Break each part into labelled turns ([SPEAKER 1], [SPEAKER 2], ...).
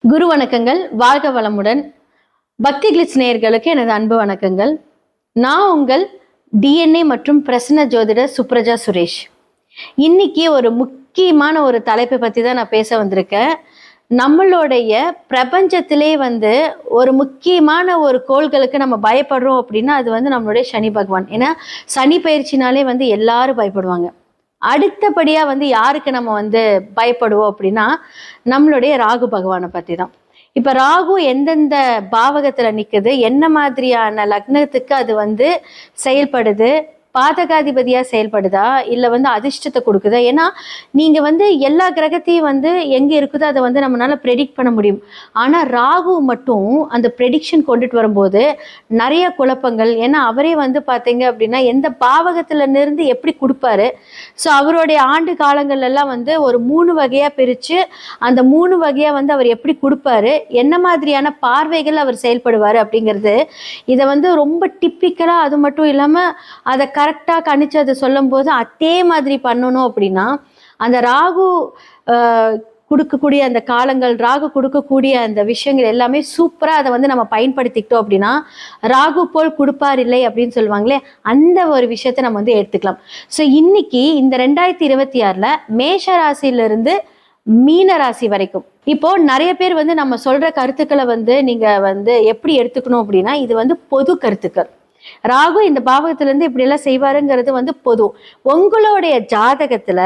[SPEAKER 1] குரு வணக்கங்கள். வாழ்க வளமுடன். பக்தி கிளிட்ஸ் நேயர்களுக்கு எனது அன்பு வணக்கங்கள். நான் உங்கள் டிஎன்ஏ மற்றும் பிரசன்ன ஜோதிடர் சுப்ரஜா சுரேஷ். இன்னைக்கு ஒரு முக்கியமான ஒரு தலைப்பை பத்தி தான் நான் பேச வந்திருக்கேன். நம்மளுடைய பிரபஞ்சத்திலே ஒரு முக்கியமான ஒரு கோள்களுக்கு நம்ம பயப்படுறோம் அப்படின்னா அது நம்மளுடைய சனி பகவான். ஏன்னா சனி பயிற்சினாலே எல்லாரும் பயப்படுவாங்க. அடுத்தபடியா யாருக்கு நம்ம பயப்படுவோம் அப்படின்னா நம்மளுடைய ராகு பகவானை பத்தி தான். இப்ப ராகு எந்தெந்த பாவகத்துல நிக்குது, என்ன மாதிரியான லக்னத்துக்கு அது செயல்படுது, பாதகாதிபதியா செயல்படுதா இல்ல அதிர்ஷ்டத்தை கொடுக்குதா? ஏன்னா நீங்க எல்லா கிரகத்தையும் எங்க இருக்குதோ அதை நம்மளால ப்ரெடிக்ட் பண்ண முடியும். ஆனா ராகு மட்டும் அந்த ப்ரெடிக்ஷன் கொண்டுட்டு வரும்போது நிறைய குழப்பங்கள். ஏன்னா அவரே பாத்தீங்க அப்படின்னா எந்த பாவகத்துல இருந்து எப்படி கொடுப்பாரு. ஸோ அவருடைய ஆண்டு காலங்கள் எல்லாம் ஒரு 3 வகையா பிரிச்சு அந்த 3 வகையா அவர் எப்படி கொடுப்பாரு, என்ன மாதிரியான பார்வைகள் அவர் செயல்படுவாரு அப்படிங்கிறது இதை ரொம்ப டிப்பிக்கலா, அது மட்டும் இல்லாம அதை கரெக்டாக கணிச்சு அதை சொல்லும் போது அதே மாதிரி பண்ணணும் அப்படின்னா அந்த ராகு கொடுக்கக்கூடிய அந்த காலங்கள், ராகு கொடுக்கக்கூடிய அந்த விஷயங்கள் எல்லாமே சூப்பராக அதை நம்ம பயன்படுத்திக்கிட்டோம் அப்படின்னா ராகு போல் கொடுப்பார் இல்லை அப்படின்னு சொல்லுவாங்களே, அந்த ஒரு விஷயத்தை நம்ம எடுத்துக்கலாம். ஸோ இன்னைக்கு இந்த 2026 மேஷ ராசியிலிருந்து மீன ராசி வரைக்கும் இப்போ நிறைய பேர் நம்ம சொல்ற கருத்துக்களை நீங்க எப்படி எடுத்துக்கணும் அப்படின்னா இது பொது கருத்துக்கள். ராகு இந்த பாவகத்துல இருந்து இப்படி எல்லாம் செய்வாருங்கிறது பொது. உங்களுடைய ஜாதகத்துல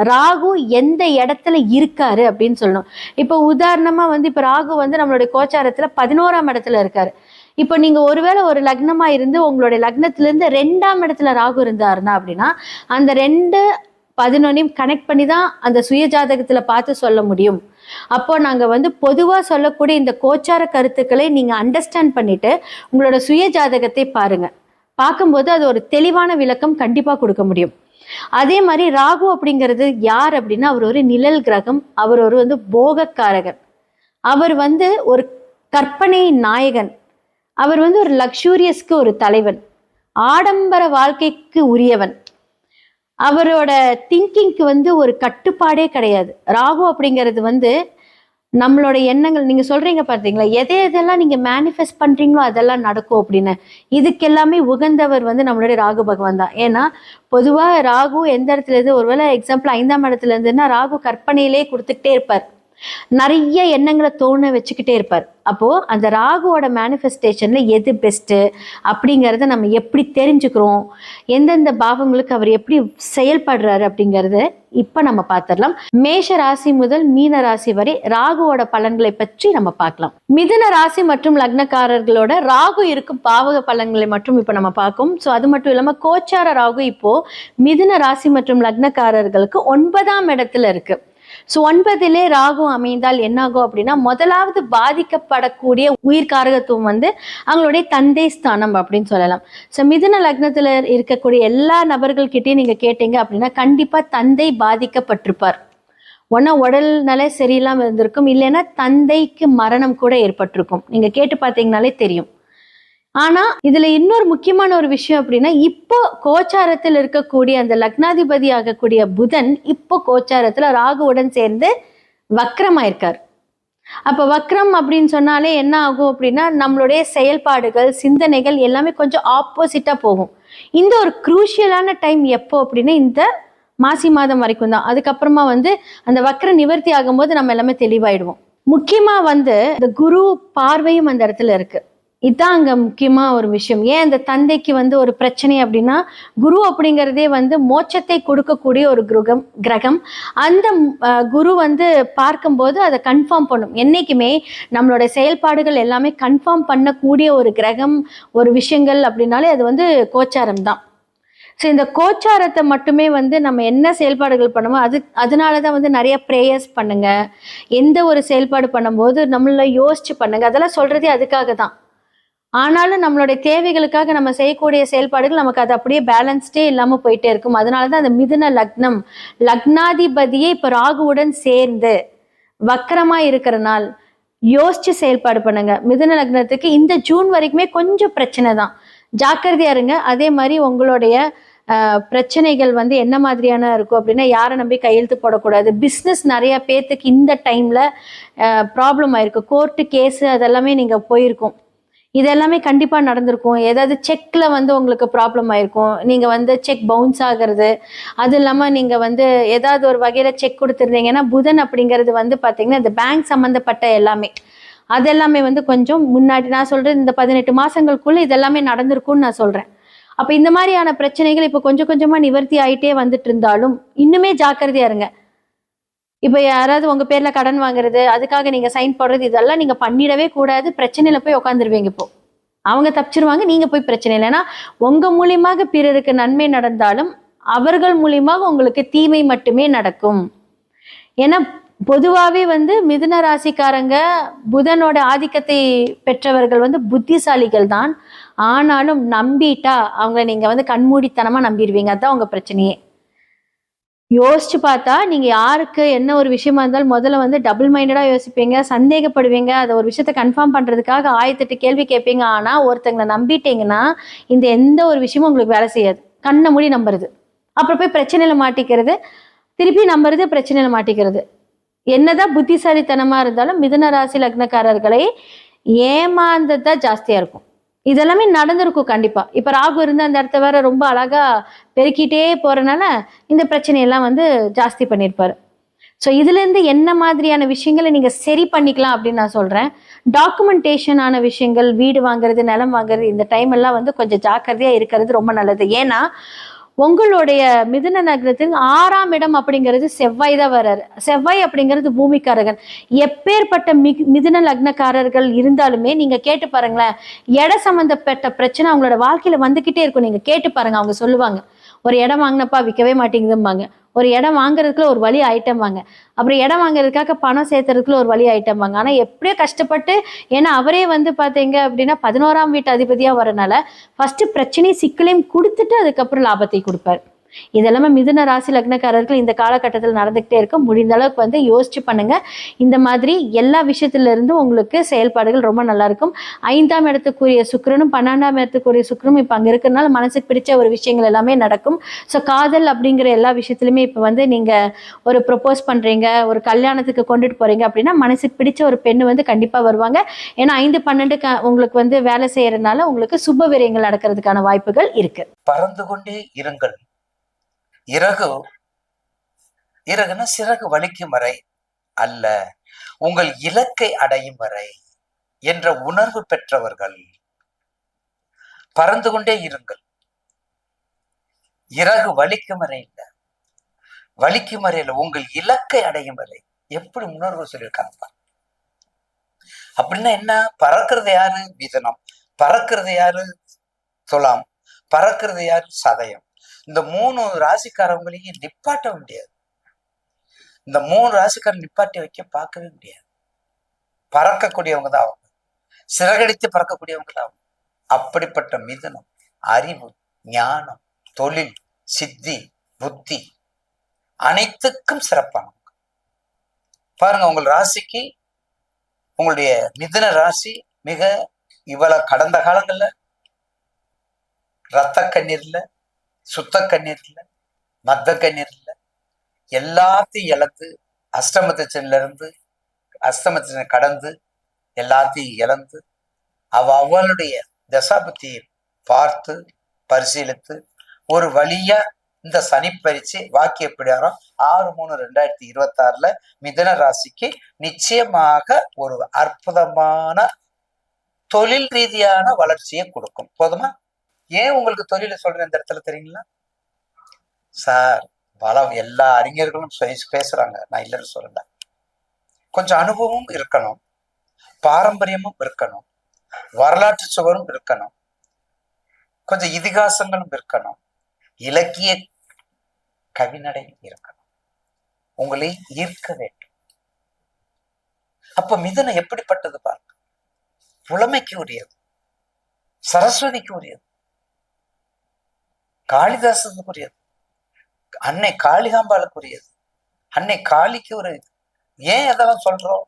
[SPEAKER 1] ராகு எந்த இடத்துல இருக்காரு அப்படின்னு சொல்லணும். இப்போ உதாரணமா இப்ப ராகு நம்மளுடைய கோச்சாரத்துல 11ஆம் இடத்துல இருக்காரு. இப்போ நீங்க ஒருவேளை ஒரு லக்னமா இருந்து உங்களுடைய லக்னத்துல இருந்து 2ஆம் இடத்துல ராகு இருந்தாருன்னா அப்படின்னா அந்த 2, 11 கனெக்ட் பண்ணி தான் அந்த சுய ஜாதகத்துல பார்த்து சொல்ல முடியும். அப்போ நாங்க பொதுவா சொல்லக்கூடிய இந்த கோச்சார கருத்துக்களை நீங்க அண்டர்ஸ்டாண்ட் பண்ணிட்டு உங்களோட சுய ஜாதகத்தை பாருங்க. பார்க்கும்போது அது ஒரு தெளிவான விளக்கம் கண்டிப்பா கொடுக்க முடியும். அதே மாதிரி ராகு அப்படிங்கிறது யார் அப்படின்னா அவர் ஒரு நிழல் கிரகம். அவர் ஒரு போகக்காரகன். அவர் ஒரு கற்பனை நாயகன். அவர் ஒரு லக்ஸூரியஸ்க்கு ஒரு தலைவன், ஆடம்பர வாழ்க்கைக்கு உரியவன். அவரோட திங்கிங்க்கு ஒரு கட்டுப்பாடே கிடையாது. ராகு அப்படிங்கிறது நம்மளோட எண்ணங்கள், நீங்க சொல்றீங்க பார்த்தீங்களா, எதெல்லாம் நீங்க மேனிஃபெஸ்ட் பண்றீங்களோ அதெல்லாம் நடக்கும் அப்படின்னு. இதுக்கு எல்லாமே உகந்தவர் நம்மளுடைய ராகு பகவான் தான். ஏன்னா பொதுவா ராகு எந்த இடத்துல இருந்து, ஒருவேளை எக்ஸாம்பிள் 5ஆம் இடத்துல இருந்துன்னா ராகு கற்பனையிலே கொடுத்துக்கிட்டே இருப்பார், நிறைய எண்ணங்களை தோண வச்சுக்கிட்டே இருப்பார். அப்போ அந்த ராகுவோட மேனிஃபெஸ்டேஷன்ல எது பெஸ்ட்டு அப்படிங்கிறத நம்ம எப்படி தெரிஞ்சுக்கிறோம், எந்தெந்த பாவங்களுக்கு அவர் எப்படி செயல்படுறாரு அப்படிங்கறத இப்ப நம்ம பார்த்துடலாம். மேஷ ராசி முதல் மீன ராசி வரை ராகுவோட பலன்களை பற்றி நம்ம பார்க்கலாம். மிதுன ராசி மற்றும் லக்னக்காரர்களோட ராகு இருக்கும் பாவக பலன்களை மட்டும் இப்ப நம்ம பார்க்கும். ஸோ அது மட்டும் இல்லாம கோச்சார ராகு இப்போ மிதுன ராசி மற்றும் லக்னக்காரர்களுக்கு 9ஆம் இடத்துல இருக்கு. ஸோ 9லே ராகு அமைந்தால் என்னாகும் அப்படின்னா முதலாவது பாதிக்கப்படக்கூடிய உயிர்காரகத்துவம் அவங்களுடைய தந்தை ஸ்தானம் அப்படின்னு சொல்லலாம். ஸோ மிதுன லக்னத்துல இருக்கக்கூடிய எல்லா நபர்கள்கிட்டையும் நீங்க கேட்டீங்க அப்படின்னா கண்டிப்பா தந்தை பாதிக்கப்பட்டிருப்பார். ஒன்னா உடல் நல சரியில்லாம இருந்திருக்கும், இல்லைன்னா தந்தைக்கு மரணம் கூட ஏற்பட்டிருக்கும். நீங்க கேட்டு பார்த்தீங்கன்னாலே தெரியும். ஆனா இதுல இன்னொரு முக்கியமான ஒரு விஷயம் அப்படின்னா இப்போ கோச்சாரத்தில் இருக்கக்கூடிய அந்த லக்னாதிபதி ஆகக்கூடிய புதன் இப்போ கோச்சாரத்துல ராகுவுடன் சேர்ந்து வக்ரமாயிருக்கார். அப்ப வக்ரம் அப்படின்னு சொன்னாலே என்ன ஆகும் அப்படின்னா நம்மளுடைய செயல்பாடுகள், சிந்தனைகள் எல்லாமே கொஞ்சம் ஆப்போசிட்டா போகும். இந்த ஒரு குரூஷியலான டைம் எப்போ அப்படின்னா இந்த மாசி மாதம் வரைக்கும் தான். அதுக்கப்புறமா அந்த வக்ர நிவர்த்தி ஆகும்போது நம்ம எல்லாமே தெளிவாயிடுவோம். முக்கியமா இந்த குரு பார்வையும் அந்த இடத்துல இருக்கு. இதுதான் அங்க முக்கியமா ஒரு விஷயம். ஏன் அந்த தந்தைக்கு ஒரு பிரச்சனை அப்படின்னா குரு அப்படிங்கிறதே மோட்சத்தை கொடுக்கக்கூடிய ஒரு கிரகம். அந்த குரு பார்க்கும்போது அதை கன்ஃபார்ம் பண்ணும். என்னைக்குமே நம்மளோட செயல்பாடுகள் எல்லாமே கன்ஃபார்ம் பண்ணக்கூடிய ஒரு கிரகம், ஒரு விஷயங்கள் அப்படின்னாலே அது கோச்சாரம் தான். ஸோ இந்த கோச்சாரத்தை மட்டுமே நம்ம என்ன செயல்பாடுகள் பண்ணுமோ அதனாலதான் நிறைய ப்ரேயர்ஸ் பண்ணுங்க. எந்த ஒரு செயல்பாடு பண்ணும்போது நம்மள யோசிச்சு பண்ணுங்க. அதெல்லாம் சொல்றதே அதுக்காக தான். ஆனாலும் நம்மளுடைய தேவைகளுக்காக நம்ம செய்யக்கூடிய செயல்பாடுகள் நமக்கு அது அப்படியே பேலன்ஸ்டே இல்லாம போயிட்டே இருக்கும். அதனாலதான் அந்த மிதுன லக்னம் லக்னாதிபதியே இப்ப ராகுவுடன் சேர்ந்து வக்கரமா இருக்கிற நாள் யோசிச்சு செயல்பாடு பண்ணுங்க. மிதுன லக்னத்துக்கு இந்த ஜூன் வரைக்குமே கொஞ்சம் பிரச்சனை தான், ஜாக்கிரதையா இருங்க. அதே மாதிரி உங்களுடைய பிரச்சனைகள் வந்து என்ன மாதிரியான இருக்கும் அப்படின்னா, யாரை நம்பி கையெழுத்து போடக்கூடாது. பிஸ்னஸ் நிறைய பேர்த்துக்கு இந்த டைம்ல ப்ராப்ளம் ஆயிருக்கு. கோர்ட்டு கேஸு அதெல்லாமே நீங்க போயிருக்கும். இதெல்லாமே கண்டிப்பா நடந்திருக்கும். ஏதாவது செக்ல வந்து உங்களுக்கு ப்ராப்ளம் ஆயிருக்கும். நீங்க வந்து செக் பவுன்ஸ் ஆகுறது. அது இல்லாம நீங்க வந்து ஏதாவது ஒரு வகையில செக் குடுத்துருந்தீங்கன்னா, புதன் அப்படிங்கிறது வந்து பார்த்தீங்கன்னா, இந்த பேங்க் சம்மந்தப்பட்ட எல்லாமே. அதெல்லாமே வந்து கொஞ்சம் முன்னாடி நான் சொல்றது இந்த 18 மாசங்களுக்குள்ள இதெல்லாமே நடந்திருக்கும்னு நான் சொல்றேன். அப்ப இந்த மாரியான பிரச்சனைகள் இப்ப கொஞ்சம் கொஞ்சமா நிவர்த்தி ஆயிட்டே வந்துட்டு இருந்தாலும், இன்னுமே ஜாக்கிரதையா இருங்க. இப்ப யாராவது உங்க பேர்ல கடன் வாங்குறது, அதுக்காக நீங்க சைன் போடுறது, இதெல்லாம் நீங்க பண்ணிடவே கூடாது. பிரச்சனையில போய் உட்காந்துருவீங்க இப்போ. அவங்க தப்பிச்சுருவாங்க, நீங்க போய் பிரச்சனையில. ஏன்னா, உங்க மூலியமாக பிறருக்கு நன்மை நடந்தாலும், அவர்கள் மூலியமாக உங்களுக்கு தீமை மட்டுமே நடக்கும். ஏன்னா, பொதுவாவே வந்து மிதுன ராசிக்காரங்க புதனோட ஆதிக்கத்தை பெற்றவர்கள் வந்து புத்திசாலிகள் தான். ஆனாலும் நம்பிட்டா, அவங்கள நீங்க வந்து கண்மூடித்தனமா நம்பிருவீங்க. அதான் உங்க பிரச்சனையே. யோசிச்சு பார்த்தா, நீங்க யாருக்கு என்ன ஒரு விஷயமா இருந்தாலும் முதல்ல வந்து டபுள் மைண்டடா யோசிப்பீங்க, சந்தேகப்படுவீங்க. அத ஒரு விஷயத்த கன்ஃபார்ம் பண்றதுக்காக 1008 கேள்வி கேட்பீங்க. ஆனா, ஒருத்தங்கள நம்பிட்டீங்கன்னா, இந்த எந்த ஒரு விஷயமும் உங்களுக்கு வேலை செய்யாது. கண்ண மூடி நம்புறது. அப்புறம் போய் பிரச்சனையில மாட்டிக்கிறது. திருப்பி நம்புறது, பிரச்சனையில மாட்டிக்கிறது. என்னதான் புத்திசாலித்தனமா இருந்தாலும் மிதுன ராசி லக்னக்காரர்களை ஏமாந்தது தான் ஜாஸ்தியா இருக்கும். இதெல்லாமே நடந்திருக்கும் கண்டிப்பா. இப்ப ராகு இருந்து அந்த இடத்த வேற ரொம்ப அழகா பெருக்கிட்டே போறனால இந்த பிரச்சனையெல்லாம் வந்து ஜாஸ்தி பண்ணியிருப்பாரு. ஸோ இதுலேருந்து என்ன மாதிரியான விஷயங்களை நீங்க சரி பண்ணிக்கலாம் அப்படின்னு நான் சொல்றேன். டாக்குமெண்டேஷன் ஆன விஷயங்கள், வீடு வாங்குறது, நிலம் வாங்குறது, இந்த டைம் எல்லாம் வந்து கொஞ்சம் ஜாக்கிரதையா இருக்கிறது ரொம்ப நல்லது. ஏன்னா உங்களுடைய மிதுன நகரத்தின் 6ஆம் இடம் அப்படிங்கிறது செவ்வாய் தான் வர்றாரு. செவ்வாய் அப்படிங்கிறது பூமிக்காரகன். எப்பேற்பட்ட மிதுன லக்னக்காரர்கள் இருந்தாலுமே நீங்க கேட்டு பாருங்களேன், இட சம்பந்தப்பட்ட பிரச்சனை அவங்களோட வாழ்க்கையில வந்துகிட்டே இருக்கும். நீங்க கேட்டு பாருங்க, அவங்க சொல்லுவாங்க. ஒரு இடம் வாங்கினப்பா விற்கவே மாட்டேங்குதும்பாங்க. ஒரு இடம் வாங்குறதுக்குள்ள ஒரு வழி ஆயிட்டம்பாங்க. அப்புறம் இடம் வாங்குறதுக்காக பணம் சேர்த்துறதுக்குள்ள ஒரு வழி ஆயிட்டம்பாங்க. ஆனா எப்படியோ கஷ்டப்பட்டு, ஏன்னா அவரே வந்து பாத்தீங்க அப்படின்னா 11ஆம் வீட்டு அதிபதியா வரனால ஃபர்ஸ்ட் பிரச்சனையும் சிக்கலையும் கொடுத்துட்டு அதுக்கப்புறம் லாபத்தை கொடுப்பாரு. இதெல்லாமே மிதுன ராசி லக்னக்காரர்கள் இந்த காலகட்டத்தில் நடந்துகிட்டே இருக்க. முடிந்த அளவுக்கு வந்து யோசிச்சு பண்ணுங்க. இந்த மாதிரி எல்லா விஷயத்துல இருந்து உங்களுக்கு செயல்பாடுகள் ரொம்ப நல்லா இருக்கும். 5ஆம் இடத்துக்குரிய சுக்கிரனும் 12ஆம் இடத்துக்குரிய சுக்கிரனும் இப்ப அங்க இருக்கிறதுனால மனசுக்கு பிடிச்ச ஒரு விஷயங்கள் எல்லாமே நடக்கும். ஸோ காதல் அப்படிங்கிற எல்லா விஷயத்திலுமே இப்ப வந்து நீங்க ஒரு ப்ரொபோஸ் பண்றீங்க, ஒரு கல்யாணத்துக்கு கொண்டுட்டு போறீங்க அப்படின்னா மனசுக்கு பிடிச்ச ஒரு பெண்ணு வந்து கண்டிப்பா வருவாங்க. ஏன்னா 5, 12 உங்களுக்கு வந்து வேலை செய்யறதுனால உங்களுக்கு சுப விரயங்கள் நடக்கிறதுக்கான வாய்ப்புகள் இருக்கு.
[SPEAKER 2] பறந்து கொண்டே இருங்கள். இறகுனா சிறகு வலிக்கும் வரை அல்ல, உங்கள் இலக்கை அடையும் வரை என்ற உணர்வு பெற்றவர்கள். பறந்து கொண்டே இருங்கள். இறகு வலிக்கும் வரை இல்ல, வலிக்கும் வரை இல்ல, உங்கள் இலக்கை அடையும் வரை. எப்படி உணர்வு சொல்லியிருக்காங்க அப்படின்னா என்ன? பறக்கிறது யாரு? மிதுனம். பறக்கிறது யாரு? துலாம். பறக்கிறது யாரு? சதயம். இந்த 3 ராசிக்காரங்களையும் நிப்பாட்ட முடியாது. இந்த 3 ராசிக்காரன் நிப்பாட்டி வைக்க பார்க்கவே முடியாது. பறக்கக்கூடியவங்க தான் அவங்க, சிறகடித்து பறக்கக்கூடியவங்க தான் அவங்க. அப்படிப்பட்ட மிதுனம் அறிவு, ஞானம், தொழில், சித்தி, புத்தி அனைத்துக்கும் சிறப்பானவங்க. பாருங்க, உங்கள் ராசிக்கு, உங்களுடைய மிதுன ராசி மிக இவ்வளவு கடந்த காலங்கள்ல ரத்த கண்ணீர் இல்ல, சுத்த கண்ணீர் இல்ல, மத்த கண்ணீர் இல்ல, எல்லாத்தையும் இழந்து அஷ்டமத்தில இருந்து அஷ்டமத்தினை கடந்து எல்லாத்தையும் இழந்து அவளுடைய தசாபத்தியை பார்த்து பரிசீலித்து ஒரு வழியா இந்த சனி பயிற்சி வாக்கிய பிரகாரம் 6/3/2026 மிதுன ராசிக்கு நிச்சயமாக ஒரு அற்புதமான தொழில் ரீதியான வளர்ச்சியை கொடுக்கும். போதுமா? ஏன் உங்களுக்கு தொழில சொல்றேன் இந்த இடத்துல தெரியுங்களா சார்? பலம் எல்லா அறிஞர்களும் பேசுறாங்க, நான் இல்லைன்னு சொல்லல. கொஞ்சம் அனுபவமும் இருக்கணும், பாரம்பரியமும் இருக்கணும், வரலாற்று சுவரும் இருக்கணும், கொஞ்சம் இதிகாசங்களும் இருக்கணும், இலக்கிய கவிநடையும் இருக்கணும். உங்களை ஈர்க்க வேண்டும். அப்ப மிதுனம் எப்படிப்பட்டது பாருங்க. புலமைக்கு உரியது, சரஸ்வதிக்கு உரியது, காளிதாசனுக்கு உரியது, அன்னை காளிகாம்பாளுக்கு உரியது, அன்னை காளிக்கு ஒரு. ஏன் அதெல்லாம் சொல்றோம்?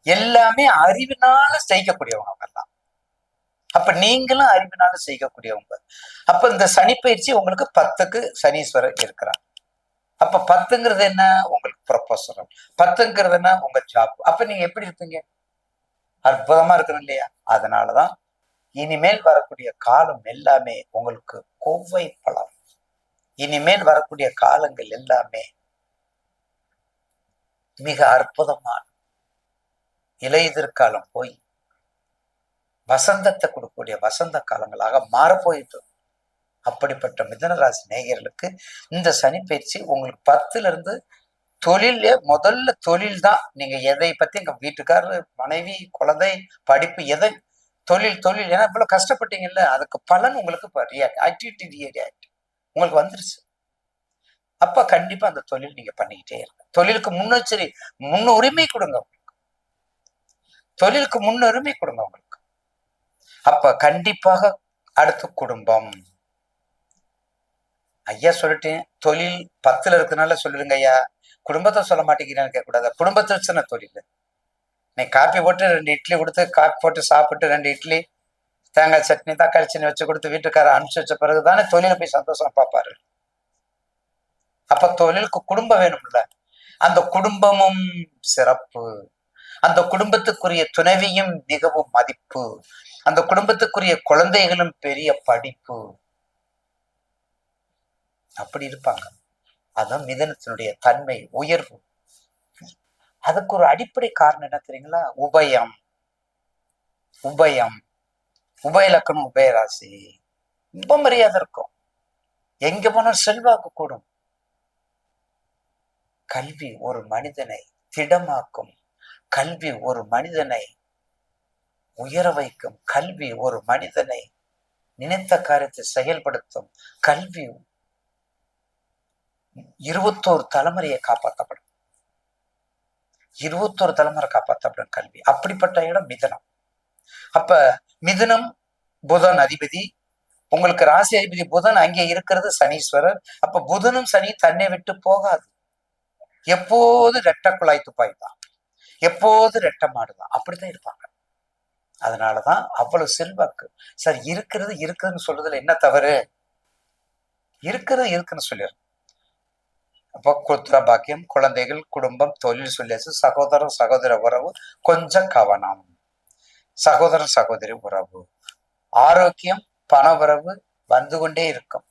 [SPEAKER 2] எல்லாமே அறிவினால ஜெயிக்கக்கூடியவங்க எல்லாம். அப்ப அப்ப நீங்களும் அறிவினால செய்யக்கூடியவங்க. அப்ப இந்த சனி பயிற்சி உங்களுக்கு 10க்கு சனீஸ்வரர் இருக்கிறார். அப்ப 10ங்கிறது என்ன? உங்களுக்கு ப்ரொபோசல். 10ங்கிறது என்ன? உங்க ஜாப். அப்ப நீங்க எப்படி இருப்பீங்க? அற்புதமா இருக்கணும் இல்லையா? அதனாலதான் இனிமேல் வரக்கூடிய காலம் எல்லாமே உங்களுக்கு கோவை பலம். இனிமேல் வரக்கூடிய காலங்கள் எல்லாமே மிக அற்புதமான இலையுதிர்காலம் போய் வசந்தத்தை கொடுக்கக்கூடிய வசந்த காலங்களாக மாறப்போயிட்டு. அப்படிப்பட்ட மிதுனராசி நேயர்களுக்கு இந்த சனி பயிற்சி உங்களுக்கு 10ல இருந்து தொழில முதல்ல தொழில் தான். நீங்க எதை பத்தி எங்க வீட்டுக்காரர், மனைவி, குழந்தை, படிப்பு, எதை தொழில் தொழில் ஏன்னா இவ்வளவு கஷ்டப்பட்டீங்கல்ல, அதுக்கு பலன் உங்களுக்கு இப்ப ரியாக்ட் உங்களுக்கு வந்துருச்சு. அப்ப கண்டிப்பா அந்த தொழில் நீங்க பண்ணிக்கிட்டே இருங்க. தொழிலுக்கு முன்னுரிமை கொடுங்க. தொழிலுக்கு முன்னுரிமை கொடுங்க உங்களுக்கு. அப்ப கண்டிப்பாக அடுத்து குடும்பம். ஐயா சொல்லிட்டேன், தொழில் 10ல இருக்கனால சொல்லிடுங்க ஐயா, குடும்பத்தை சொல்ல மாட்டேங்கிறான்னு கேட்கக்கூடாது. குடும்பத்தை வச்சுன தொழில். நீ காப்பி போட்டு 2 இட்லி கொடுத்து, காப்பி போட்டு சாப்பிட்டு 2 இட்லி, தேங்காய் சட்னி, தக்காளி சட்னி வச்சு கொடுத்து வீட்டுக்கார அனுப்பிச்சு வச்ச பிறகுதானே தொழில போய் சந்தோஷமா பார்ப்பாரு. அப்ப தொழிலுக்கு குடும்பம் வேணும்ல. அந்த குடும்பமும் சிறப்பு. அந்த குடும்பத்துக்குரிய துணைவியும் மிகவும் மதிப்பு. அந்த குடும்பத்துக்குரிய குழந்தைகளும் பெரிய படிப்பு. அப்படி இருப்பாங்க. அதான் மிதனத்தினுடைய தன்மை, உயர்வு. அதுக்கு ஒரு அடிப்படை காரணம் என்ன தெரியுங்களா? உபயம். உபயலக்கணம், உபயராசி. ரொம்ப மரியாதை இருக்கும். எங்க போனாலும் செல்வாக்கு கூடும். கல்வி ஒரு மனிதனை திடமாக்கும். கல்வி ஒரு மனிதனை உயர வைக்கும். கல்வி ஒரு மனிதனை நினைத்த காரியத்தை செயல்படுத்தும். கல்வி 21 தலைமுறையை காப்பாற்றப்படும். 21 தலைமுறை காப்பாற்றப்படும் கல்வி. அப்படிப்பட்ட இடம் மிதனம். அப்ப மிதுனம் புதன் அதிபதி, உங்களுக்கு ராசி அதிபதி புதன், அங்கே இருக்கிறது சனீஸ்வரர். அப்ப புதனும் சனி தன்னை விட்டு போகாது. எப்போது ரெட்டை குழாய் துப்பாய் தான், எப்போது ரெட்டை மாடுதான், அப்படித்தான் இருப்பாங்க. அதனாலதான் அவ்வளவு செல்வாக்கு. சார் இருக்கிறது இருக்குதுன்னு சொல்றதுல என்ன தவறு? இருக்கிறது இருக்குன்னு சொல்லிடுறோம். அப்போ புத்திர பாக்கியம், குழந்தைகள், குடும்பம், தொழில் சொல்லியாச்சு. சகோதரர் சகோதர உறவு கொஞ்சம் கவனம். சகோதரர் சகோதரி உறவு, ஆரோக்கியம், பண உறவு வந்து கொண்டே இருக்கும்.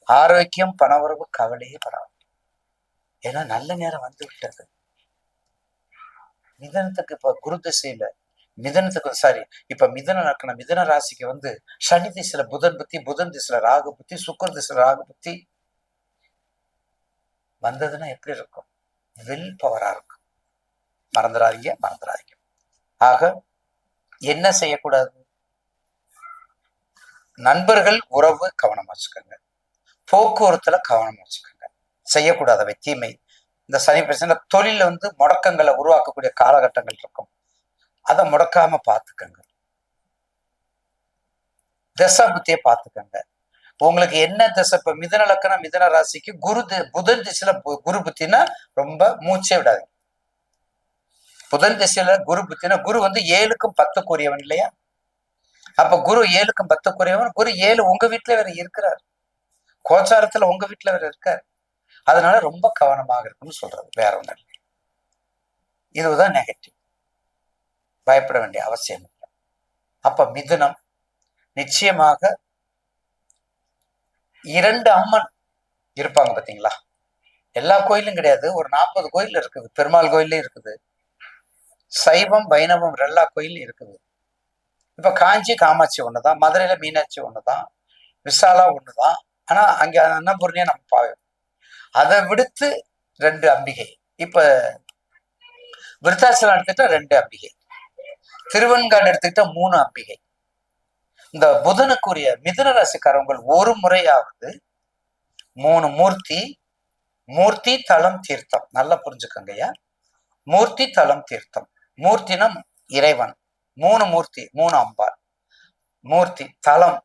[SPEAKER 2] ஆரோக்கியம், பண உறவு கவலையே பரவாயில்ல. ஏன்னா நல்ல நேரம் வந்து விட்டது. மிதனத்துக்கு இப்ப குரு திசையில, மிதனத்துக்கு இப்ப மிதன லக்கணம், மிதன ராசிக்கு வந்து சனி திசையில புதன் புத்தி, புதன் திசையில ராகு புத்தி, சுக்கர திசையில ராகு புத்தி வந்ததுன்னா எப்படி இருக்கும்? வில் பவரா இருக்கும். மறந்துடாதீங்க. ஆக என்ன செய்யக்கூடாது? நண்பர்கள் உறவு கவனமா வச்சுக்கோங்க. போக்குவரத்துல கவனமா வச்சுக்கோங்க. செய்யக்கூடாதவை தீமை. இந்த சனி பிரச்சனை தொழில வந்து முடக்கங்களை உருவாக்கக்கூடிய காலகட்டங்கள் இருக்கும். அதை முடக்காம பார்த்துக்கங்க. தசா புத்தியை பார்த்துக்கங்க. உங்களுக்கு என்ன திசை? இப்ப மிதன லக்கணம், மிதன ராசிக்கு புதன் திசையில குரு புத்தினா ரொம்ப மூச்சே விடாது. புதன் திசையில குரு புத்தினா, குரு வந்து 7க்கும் 10க்குரியவன் இல்லையா? அப்ப குரு 7க்கும் 10க்குரியவன். குரு 7 உங்க வீட்டுல வேற இருக்கிறார். கோச்சாரத்துல உங்க வீட்டுல வேற இருக்காரு. அதனால ரொம்ப கவனமாக இருக்குன்னு சொல்றது, வேற ஒண்ணு இல்லை. இதுதான் நெகட்டிவ். பயப்பட வேண்டிய அவசியம் இல்லை. அப்ப மிதுனம் நிச்சயமாக 2 அம்மன் இருப்பாங்க பாத்தீங்களா? எல்லா கோயிலும் கிடையாது, ஒரு 40 கோயில் இருக்குது. பெருமாள் கோயிலே இருக்குது, சைவம் வைணவம் எல்லா கோயிலும் இருக்குது. இப்ப காஞ்சி காமாட்சி ஒண்ணுதான், மதுரையில மீனாட்சி ஒண்ணுதான், விசாலா ஒண்ணுதான். ஆனா அங்க அன்னபூர்ணியா நம்ம பாவோம். அதை விடுத்து 2 அம்பிகை. இப்ப விருத்தாச்சலம் எடுத்துக்கிட்டா 2 அம்பிகை, திருவெண்காடு எடுத்துக்கிட்டா 3 அம்பிகை. இந்த புதனுக்குரிய மிதுன ராசிக்காரவங்கள் ஒரு முறையாவது 3 மூர்த்தி தலம் தீர்த்தம், நல்லா புரிஞ்சுக்கங்கய்யா. மூர்த்தி தலம் தீர்த்தம். மூர்த்தினம் இறைவன், 3 மூர்த்தி, 3 அம்பாள். மூர்த்தி தலம்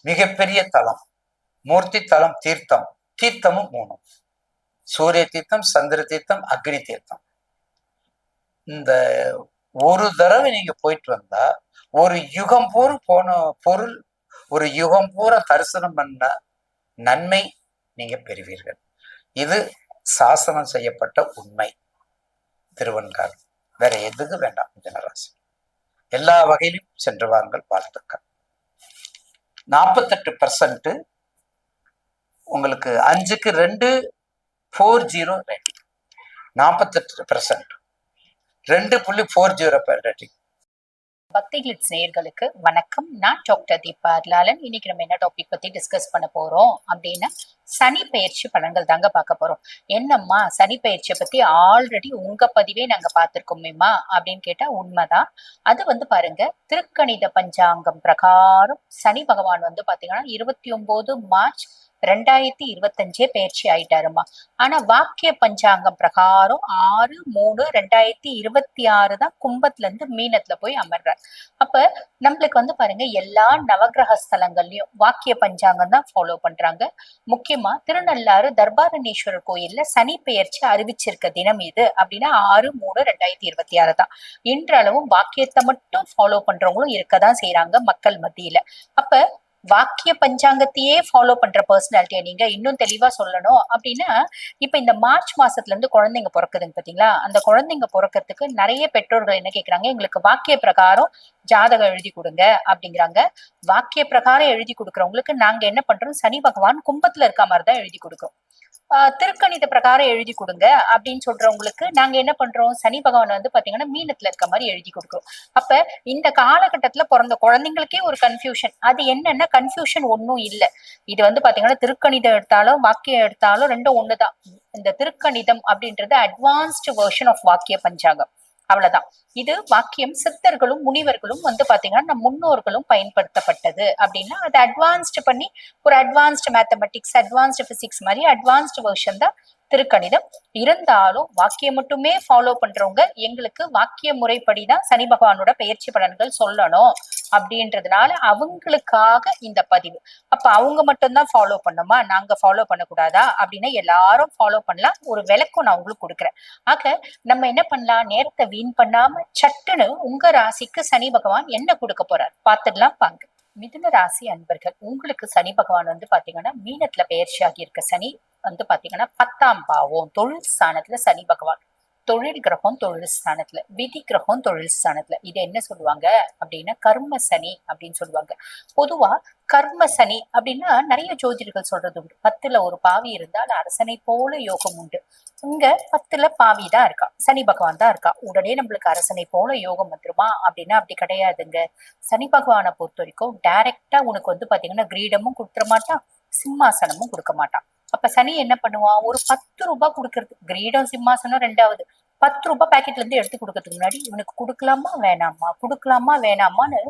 [SPEAKER 2] மிகப்பெரிய தலம். மூர்த்தி தலம் தீர்த்தம், தீர்த்தமும் 3. சூரிய தீர்த்தம், சந்திர தீர்த்தம், அக்னி தீர்த்தம். இந்த ஒரு தடவை நீங்க போயிட்டு வந்தா ஒரு யுகம் பூரா போன பொருள், ஒரு யுகம் பூரா தரிசனம் பண்ண நன்மை நீங்க பெறுவீர்கள். இது சாசனம் செய்யப்பட்ட உண்மை. திருவெண்காடு வேற எதுக்கு வேண்டாம். மிதுனராசி எல்லா வகையிலும் சென்று வாருங்கள். வாழ்த்துக்கள். 48% உங்களுக்கு 5க்கு 2 40 ரேட்டிங். 48% 2.40 ரேட்டிங்.
[SPEAKER 3] பக்தி கிளிட்ஸ் நேயர்களுக்கு வணக்கம். நான் டாக்டர் தீபா அர்லாலன். இன்னைக்கு நம்ம என்ன டாபிக் பத்தி டிஸ்கஸ் பண்ண போறோம் அப்படின்னா, சனி பயிற்சி பலன்கள் தாங்க பார்க்க போறோம். என்னம்மா சனி பயிற்சியை பத்தி ஆல்ரெடி உங்க பதிவே நாங்க பார்த்திருக்கோமேம்மா அப்படின்னு கேட்டா உண்மைதான். அது பாருங்க, திருக்கணித பஞ்சாங்கம் பிரகாரம் சனி பகவான் பாத்தீங்கன்னா 29 மார்ச் 2025 பயிற்சி ஆயிட்டாருமா. ஆனா வாக்கிய பஞ்சாங்கம் பிரகாரம் 6/3/2026 தான் கும்பத்துல இருந்து மீனத்துல போய் அமர்றார். அப்ப நம்மளுக்கு பாருங்க, எல்லா நவகிரக ஸ்தலங்கள்லயும் வாக்கிய பஞ்சாங்கம் தான் ஃபாலோ பண்றாங்க. முக்கியமா திருநள்ளாறு தர்பாரணேஸ்வரர் கோயில்ல சனி பெயர்ச்சி அறிவிச்சிருக்க தினம் இது அப்படின்னா 6/3/2026 தான். இன்றளவும் வாக்கியத்தை மட்டும் ஃபாலோ பண்றவங்களும் இருக்கதான் செய்யறாங்க மக்கள் மத்தியில. அப்ப வாக்கிய பஞ்சாங்கத்தையே ஃபாலோ பண்ற பர்சனாலிட்டியா நீங்க இன்னும் தெளிவா சொல்லணும் அப்படின்னா, இப்ப இந்த மார்ச் மாசத்துல இருந்து குழந்தைங்க பிறக்குதுங்க பாத்தீங்களா, அந்த குழந்தைங்க பிறக்கிறதுக்கு நிறைய பெற்றோர்கள் என்ன கேக்குறாங்க, எங்களுக்கு வாக்கிய பிரகாரம் ஜாதகம் எழுதி கொடுங்க அப்படிங்கிறாங்க. வாக்கிய பிரகாரம் எழுதி கொடுக்கறவங்களுக்கு நாங்க என்ன பண்றோம், சனி பகவான் கும்பத்துல இருக்க மாதிரிதான் எழுதி கொடுக்கிறோம். திருக்கணித பிரகாரம் எழுதி கொடுங்க அப்படின்னு சொல்றவங்களுக்கு நாங்க என்ன பண்றோம், சனி பகவான் பாத்தீங்கன்னா மீனத்துல இருக்க மாதிரி எழுதி கொடுக்குறோம். அப்ப இந்த காலகட்டத்துல பிறந்த குழந்தைங்களுக்கே ஒரு கன்ஃபியூஷன். அது என்னன்னா, கன்ஃபியூஷன் ஒன்னும் இல்ல. இது பாத்தீங்கன்னா திருக்கணிதம் எடுத்தாலும் வாக்கியம் எடுத்தாலும் ரெண்டும் ஒண்ணுதான். இந்த திருக்கணிதம் அப்படின்றது அட்வான்ஸ்டு வெர்ஷன் ஆஃப் வாக்கிய பஞ்சாங்கம், அவ்வளவுதான். இது வாக்கியம் சித்தர்களும் முனிவர்களும் பாத்தீங்கன்னா நம் முன்னோர்களும் பயன்படுத்தப்பட்டது அப்படின்னா அதை அட்வான்ஸ்டு பண்ணி ஒரு அட்வான்ஸ்டு மேத்தமெட்டிக்ஸ், அட்வான்ஸ்டு பிசிக்ஸ் மாதிரி அட்வான்ஸ்டு வெர்ஷன் தான் திருக்கணிதம். இருந்தாலும் வாக்கியம் மட்டுமே ஃபாலோ பண்றவங்க எங்களுக்கு வாக்கிய முறைப்படிதான் சனி பகவானோட பெயர்ச்சி பலன்கள் சொல்லணும் அப்படின்றதுனால அவங்களுக்காக இந்த பதிவு. அப்ப அவங்க மட்டும்தான் ஃபாலோ பண்ணுமா, நாங்க ஃபாலோ பண்ணக்கூடாதா அப்படின்னா எல்லாரும் ஃபாலோ பண்ணலாம். ஒரு விளக்கம் நான் உங்களுக்கு கொடுக்குறேன். ஆக நம்ம என்ன பண்ணலாம், நேரத்தை வீண் பண்ணாம சட்டுன்னு உங்க ராசிக்கு சனி பகவான் என்ன கொடுக்க போறார் பார்த்துடலாம் வாங்க. மிதுன ராசி அன்பர்கள், உங்களுக்கு சனி பகவான் பாத்தீங்கன்னா மீனத்துல பெயர்ச்சியாகி இருக்க சனி பாத்தீங்கன்னா 10ஆம் பாவம் தொழில் ஸ்தானத்துல சனி பகவான். தொழில் கிரகம் தொழில் ஸ்தானத்துல, விதி கிரகம் தொழில் ஸ்தானத்துல. இது என்ன சொல்லுவாங்க அப்படின்னா கர்ம சனி அப்படின்னு சொல்லுவாங்க. பொதுவா கர்ம சனி அப்படின்னா நிறைய ஜோதிடர்கள் சொல்றது உண்டு, 10ல ஒரு பாவி இருந்தால் அரசனை போல யோகம் உண்டு. இங்க 10ல பாவி தான் இருக்கா, சனி பகவான் தான் இருக்கா, உடனே நம்மளுக்கு அரசனை போல யோகம் வந்துருமா அப்படின்னா அப்படி கிடையாதுங்க. சனி பகவானை பொறுத்த வரைக்கும் டைரக்டா உனக்கு பாத்தீங்கன்னா கிரீடமும் கொடுத்துட மாட்டான், சிம்மாசனமும் கொடுக்க மாட்டான். அப்ப சனி என்ன பண்ணுவான், ஒரு 10 ரூபாய் கொடுக்கறது, கிரீடம் சிம்மாசனம் ரெண்டாவது, 10 ரூபாய் பேக்கெட்ல இருந்து எடுத்து கொடுக்கறதுக்கு முன்னாடி இவனுக்கு கொடுக்கலாமா வேணாமா, கொடுக்கலாமா வேணாமான்னு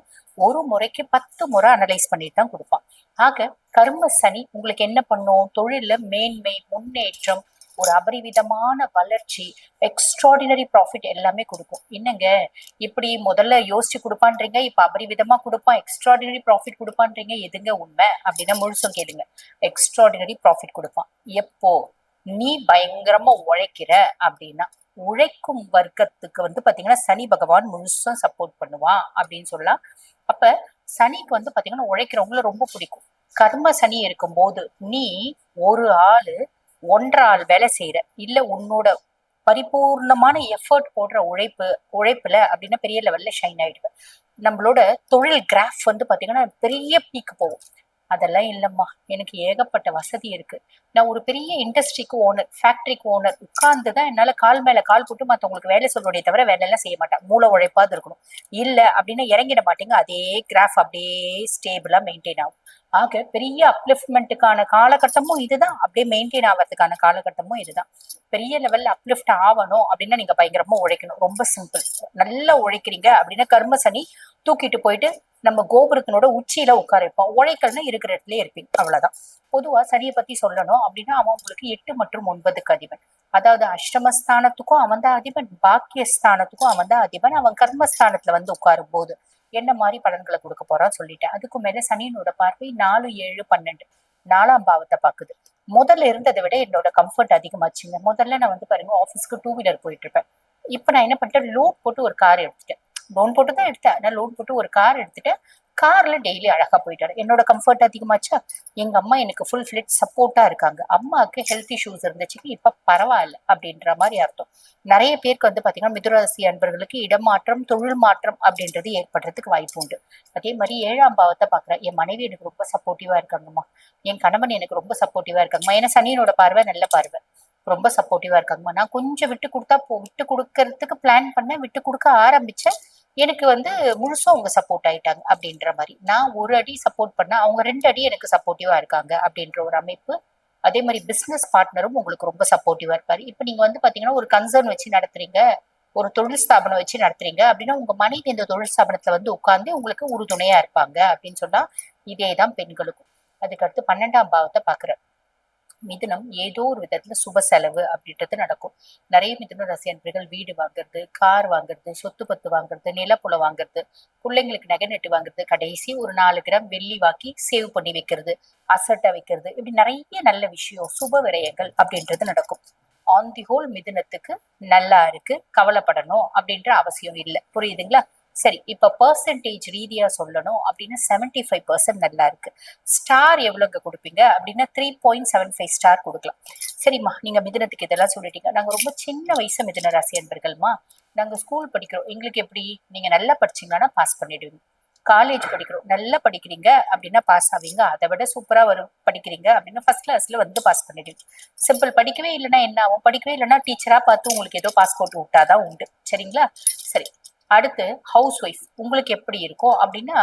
[SPEAKER 3] ஒரு முறைக்கு 10 முறை அனலைஸ் பண்ணிட்டு தான் கொடுப்பான். ஆக கர்ம சனி உங்களுக்கு என்ன பண்ணும், தொழில மேன்மை, முன்னேற்றம், ஒரு அபரிவிதமான வளர்ச்சி, எக்ஸ்ட்ராடினரி ப்ராஃபிட் எல்லாமே கொடுக்கும். என்னங்க இப்படி முதல்ல யோசிச்சு கொடுப்பான்றீங்க, இப்ப அபரிவிதமா கொடுப்பான், எக்ஸ்ட்ராடினரி ப்ராஃபிட் கொடுப்பான்றீங்க, எதுங்க உண்மை அப்படின்னா முழுசும் கேளுங்க. எக்ஸ்ட்ராடினரி ப்ராஃபிட் கொடுப்பான் எப்போ, நீ பயங்கரமா உழைக்கிற அப்படின்னா. உழைக்கும் வர்க்கத்துக்கு பாத்தீங்கன்னா சனி பகவான் முழுசும் சப்போர்ட் பண்ணுவான் அப்படின்னு சொல்லலாம். அப்ப சனிக்கு பாத்தீங்கன்னா உழைக்கிறவங்கள ரொம்ப பிடிக்கும். கர்ம சனி இருக்கும் போது நீ ஒரு ஆளு 1.5 ஆள் வேலை செய்யற, இல்ல உன்னோட பரிபூர்ணமான எஃபர்ட் போடுற உழைப்புல அப்படின்னா பெரிய லெவல்ல ஷைன் ஆயிடுவேன். நம்மளோட தொழில் கிராஃப் பாத்தீங்கன்னா பெரிய பீக்கு போகும். அதெல்லாம் இல்லம்மா, எனக்கு ஏகப்பட்ட வசதி இருக்கு, நான் ஒரு பெரிய இண்டஸ்ட்ரிக்கு ஓனர், ஃபேக்டரிக்கு ஓனர், உட்கார்ந்துதான் என்னால கால் மேல கால் போட்டு மத்தவங்களுக்கு வேலை சொல்றதே தவிர வேலை எல்லாம் செய்ய மாட்டேன், மூளை உழைப்பாது இருக்கணும் இல்ல அப்படின்னா இறங்கிட மாட்டீங்க. அதே கிராஃப் அப்படியே ஸ்டேபிளா மெயின்டைன் ஆகும். ஆக பெரிய அப்லிஃப்ட்மெண்ட்டுக்கான காலகட்டமும் இதுதான், அப்படியே மெயின்டைன் ஆகிறதுக்கான காலகட்டமும் இதுதான். பெரிய லெவல்ல அப்லிஃப்ட் ஆகணும் அப்படின்னா நீங்க பயங்கரமா உழைக்கணும். ரொம்ப சிம்பிள். நல்லா உழைக்கிறீங்க அப்படின்னா கர்ம சனி தூக்கிட்டு போயிட்டு நம்ம கோபுரத்தினோட உச்சியில உட்கார வைப்போம். உழைக்கல்னா இருக்கிற இடத்துல இருப்பீங்க, அவ்வளவுதான். பொதுவா சனியை பத்தி சொல்லணும் அப்படின்னா அவன் உங்களுக்கு 8 மற்றும் 9க்கு அதிபன். அதாவது அஷ்டமஸ்தானத்துக்கும் அவன் தான் அதிபன், பாக்கியஸ்தானத்துக்கும் அவன் தான் அதிபன். அவன் கர்மஸ்தானத்துல உட்காரும் போது என்ன மாதிரி பலன்களை கொடுக்க போறான்னு சொல்லிட்டேன். அதுக்கு மேல சனியனோட பார்வை 4, 7, 12 4ஆம் பாவத்தை பாக்குது. முதல்ல இருந்ததை விட என்னோட கம்ஃபர்ட் அதிகமாச்சுங்க. முதல்ல நான் பாருங்க ஆஃபீஸ்க்கு 2 வீலர் போயிட்டு இருப்பேன். இப்ப நான் என்ன பண்ணிட்டேன், லோன் போட்டு ஒரு கார் எடுத்துட்டேன். லோன் போட்டு தான் எடுத்தேன், ஆனா லோன் போட்டு ஒரு கார் எடுத்துட்டேன். கார்ல டெய்லி அழகா போயிட்டாரு. என்னோட கம்ஃபர்ட் அதிகமாச்சா. எங்க அம்மா எனக்கு ஃபுல் ஃபிளெட் சப்போர்ட்டா இருக்காங்க. அம்மாவுக்கு ஹெல்த் இஷ்யூஸ் இருந்துச்சு, இப்ப பரவாயில்ல அப்படின்ற மாதிரி அர்த்தம். நிறைய பேருக்கு வந்து பாத்தீங்கன்னா மிதுனராசி அன்பர்களுக்கு இடமாற்றம், தொழில் மாற்றம் அப்படின்றது ஏற்படுறதுக்கு வாய்ப்பு உண்டு. அதே மாதிரி 7ஆம் பாவத்தை பாக்குறேன். என் மனைவி எனக்கு ரொம்ப சப்போர்ட்டிவா இருக்காங்கம்மா, என் கணவன் எனக்கு ரொம்ப சப்போர்ட்டிவா இருக்காங்கம்மா. ஏன்னா சனியனோட பார்வை நல்ல பார்வை, ரொம்ப சப்போர்ட்டிவா இருக்காங்கம்மா. நான் கொஞ்சம் விட்டு கொடுத்தா விட்டு கொடுக்கறதுக்கு பிளான் பண்ணேன், விட்டு கொடுக்க ஆரம்பிச்சேன். எனக்கு வந்து முழுசும் அவங்க சப்போர்ட் ஆயிட்டாங்க அப்படின்ற மாதிரி. நான் ஒரு அடி சப்போர்ட் பண்ண, அவங்க 2 அடி எனக்கு சப்போர்ட்டிவா இருக்காங்க அப்படின்ற ஒரு அமைப்பு. அதே மாதிரி பிசினஸ் பார்ட்னரும் உங்களுக்கு ரொம்ப சப்போர்ட்டிவா இருப்பாரு. இப்ப நீங்க வந்து பாத்தீங்கன்னா ஒரு கன்சர்ன் வச்சு நடத்துறீங்க, ஒரு தொழில் ஸ்தாபனம் வச்சு நடத்துறீங்க அப்படின்னா உங்க மனைவி இந்த தொழில் ஸ்தாபனத்துல வந்து உட்கார்ந்து உங்களுக்கு உறுதுணையா இருப்பாங்க அப்படின்னு சொன்னா இதேதான் பெண்களுக்கும். அதுக்கடுத்து 12ஆம் பாவத்தை பாக்குறேன். மிதுனம் ஏதோ ஒரு விதத்துல சுப செலவு அப்படின்றது நடக்கும். நிறைய மிதுன ராசி அன்பர்கள் வீடு வாங்குறது, கார் வாங்குறது, சொத்து பத்து வாங்குறது, நிலப்புலம் வாங்குறது, பிள்ளைங்களுக்கு நகை நட்டு வாங்குறது, கடைசி ஒரு 4 கிராம் வெள்ளி வாங்கி சேவ் பண்ணி வைக்கிறது, அசட்டா வைக்கிறது, இப்படி நிறைய நல்ல விஷயம் சுப விரயங்கள் அப்படின்றது நடக்கும். ஆன் தி ஹோல் மிதுனத்துக்கு நல்லா இருக்கு, கவலைப்படணும் அப்படின்ற அவசியம் இல்லை. புரியுதுங்களா? சரி, இப்ப பெர்சன்டேஜ் ரீதியா சொல்லணும் அப்படின்னா 75% நல்லா இருக்கு. ஸ்டார் எவ்வளவுங்க கொடுப்பீங்க அப்படின்னா 3.75 ஸ்டார் கொடுக்கலாம். சரிம்மா, நீங்க மிதுனத்துக்கு இதெல்லாம் சொல்லிட்டீங்க. நாங்க ரொம்ப சின்ன வயசு மிதுன ராசி அன்பர்கள்மா. நாங்க ஸ்கூல் படிக்கிறோம், எங்களுக்கு எப்படி, நீங்க நல்லா படிச்சீங்கன்னா பாஸ் பண்ணிடுவீங்க. காலேஜ் படிக்கிறோம், நல்லா படிக்கிறீங்க அப்படின்னா பாஸ் ஆவீங்க. அதை விட சூப்பரா வரும் படிக்கிறீங்க அப்படின்னா ஃபர்ஸ்ட் கிளாஸ்ல வந்து பாஸ் பண்ணிடுவீங்க. சிம்பிள். படிக்கவே இல்லைன்னா என்ன ஆகும், படிக்கவே இல்லைன்னா டீச்சரா பார்த்து உங்களுக்கு ஏதோ பாஸ் போட்டு விட்டாதான் உண்டு. சரிங்களா? சரி, அடுத்து ஹவுஸ் ஒய்ஃப் உங்களுக்கு எப்படி இருக்கும் அப்படின்னா,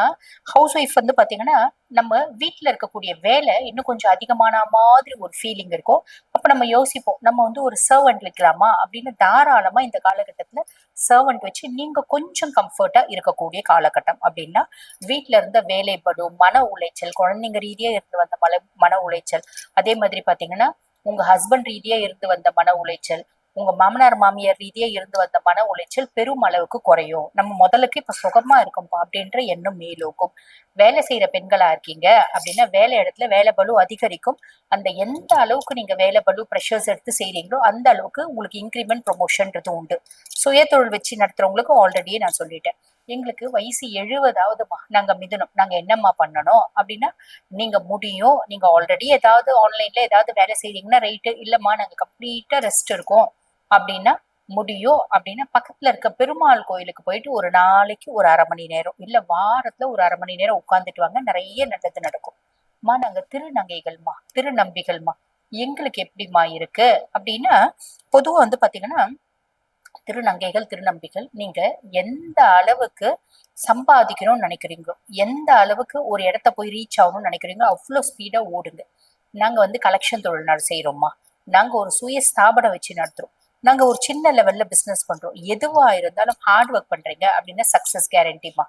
[SPEAKER 3] ஹவுஸ் ஒய்ஃப் வந்து பாத்தீங்கன்னா நம்ம வீட்டுல இருக்கக்கூடிய வேலை இன்னும் கொஞ்சம் அதிகமான மாதிரி ஒரு ஃபீலிங் இருக்கும். அப்ப நம்ம யோசிப்போம், நம்ம வந்து ஒரு சர்வெண்ட் வைக்கலாமா அப்படின்னு. தாராளமா இந்த காலகட்டத்துல சர்வெண்ட் வச்சு நீங்க கொஞ்சம் கம்ஃபர்ட்டா இருக்கக்கூடிய காலகட்டம். அப்படின்னா வீட்டுல இருந்த வேலை படு, மன உளைச்சல், குழந்தைங்க ரீதியா இருந்து வந்த மன உளைச்சல், அதே மாதிரி பாத்தீங்கன்னா உங்க ஹஸ்பண்ட் ரீதியா இருந்து வந்த மன உளைச்சல், உங்க மாமனார் மாமியார் ரீதியா இருந்து வந்த மன உளைச்சல் பெரும் அளவுக்கு குறையும். நம்ம முதலுக்கு இப்ப சுகமா இருக்கும்பா அப்படின்ற எண்ணம் மேலோக்கும். வேலை செய்யற பெண்களா இருக்கீங்க அப்படின்னா வேலை இடத்துல வேலை பளு அதிகரிக்கும். அந்த எந்த அளவுக்கு நீங்க வேலை பளு ப்ரெஷர்ஸ் எடுத்து செய்றீங்களோ அந்த அளவுக்கு உங்களுக்கு இன்கிரிமெண்ட் ப்ரொமோஷன்ன்றது உண்டு. சுய தொழில் வச்சு நடத்துறவங்களுக்கு ஆல்ரெடியே நான் சொல்லிட்டேன். எங்களுக்கு வயசு 70ஆவதுமா, நாங்க மிதுனம், நாங்க என்னம்மா பண்ணணும் அப்படின்னா, நீங்க முடியும், நீங்க ஆல்ரெடி ஏதாவது ஆன்லைன்ல ஏதாவது வேலை செய்றீங்கன்னா ரைட்டு, இல்லம்மா நாங்க கம்ப்ளீட்டா ரெஸ்ட் இருக்கோம் அப்படின்னா, முடியும் அப்படின்னா பக்கத்துல இருக்க பெருமாள் கோயிலுக்கு போயிட்டு ஒரு நாளைக்கு ஒரு 1/2 மணி நேரம் இல்ல வாரத்துல ஒரு 1/2 மணி நேரம் உட்கார்ந்துட்டு வாங்க, நிறைய நல்லது நடக்கும். மா நாங்க திருநங்கைகள்மா, திருநம்பிகள்மா, எங்களுக்கு எப்படிமா இருக்கு அப்படின்னா, பொதுவா வந்து பாத்தீங்கன்னா திருநங்கைகள் திருநம்பிகள் நீங்க எந்த அளவுக்கு சம்பாதிக்கணும்னு நினைக்கிறீங்களோ, எந்த அளவுக்கு ஒரு இடத்த போய் ரீச் ஆகணும்னு நினைக்கிறீங்களோ அவ்வளவு ஸ்பீடா ஓடுங்க. நாங்க வந்து கலெக்ஷன் தொழில் செய்யறோம்மா, நாங்க ஒரு சுய ஸ்தாபனம் வச்சு நடத்துறோம், நாங்க ஒரு சின்ன லெவல்ல பிசினஸ் பண்றோம். எதுவா இருந்தாலும் ஹார்ட் ஒர்க் பண்றீங்க அப்படின்னா சக்சஸ் கேரண்டிமா.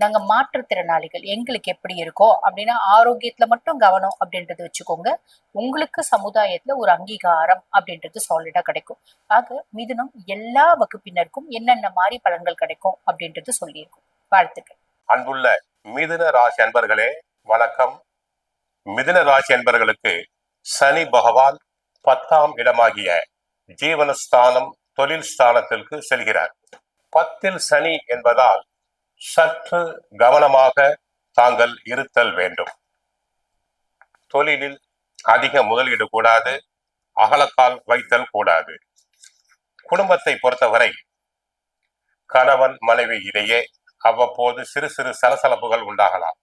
[SPEAKER 3] நாங்க மாற்றுத்திறனாளிகள், எங்களுக்கு எப்படி இருக்கோ அப்படின்னா ஆரோக்கியத்துல மட்டும் கவனம் அப்படின்றது வச்சுக்கோங்க. உங்களுக்கு சமுதாயத்துல ஒரு அங்கீகாரம் அப்படின்றது சாலிடா கிடைக்கும். ஆக மிதுனம் எல்லா வகுப்பினருக்கும் என்னென்ன மாதிரி பலன்கள் கிடைக்கும் அப்படின்றது சொல்லியிருக்கும். வாழ்த்துக்கள்.
[SPEAKER 4] அன்புள்ள மிதுன ராசி அன்பர்களே, வணக்கம். மிதுன ராசி அன்பர்களுக்கு சனி பகவான் 10ஆம் இடமாகிய ஜீவனஸ்தானம் தொழில் ஸ்தானத்திற்கு செல்கிறார். 10ல் சனி என்பதால் சற்று கவனமாக தாங்கள் இருத்தல் வேண்டும். தொழிலில் அதிக முதலீடு கூடாது, அகலக்கால் வைத்தல் கூடாது. குடும்பத்தை பொறுத்தவரை கணவன் மனைவி இடையே அவ்வப்போது சிறு சிறு சலசலப்புகள் உண்டாகலாம்.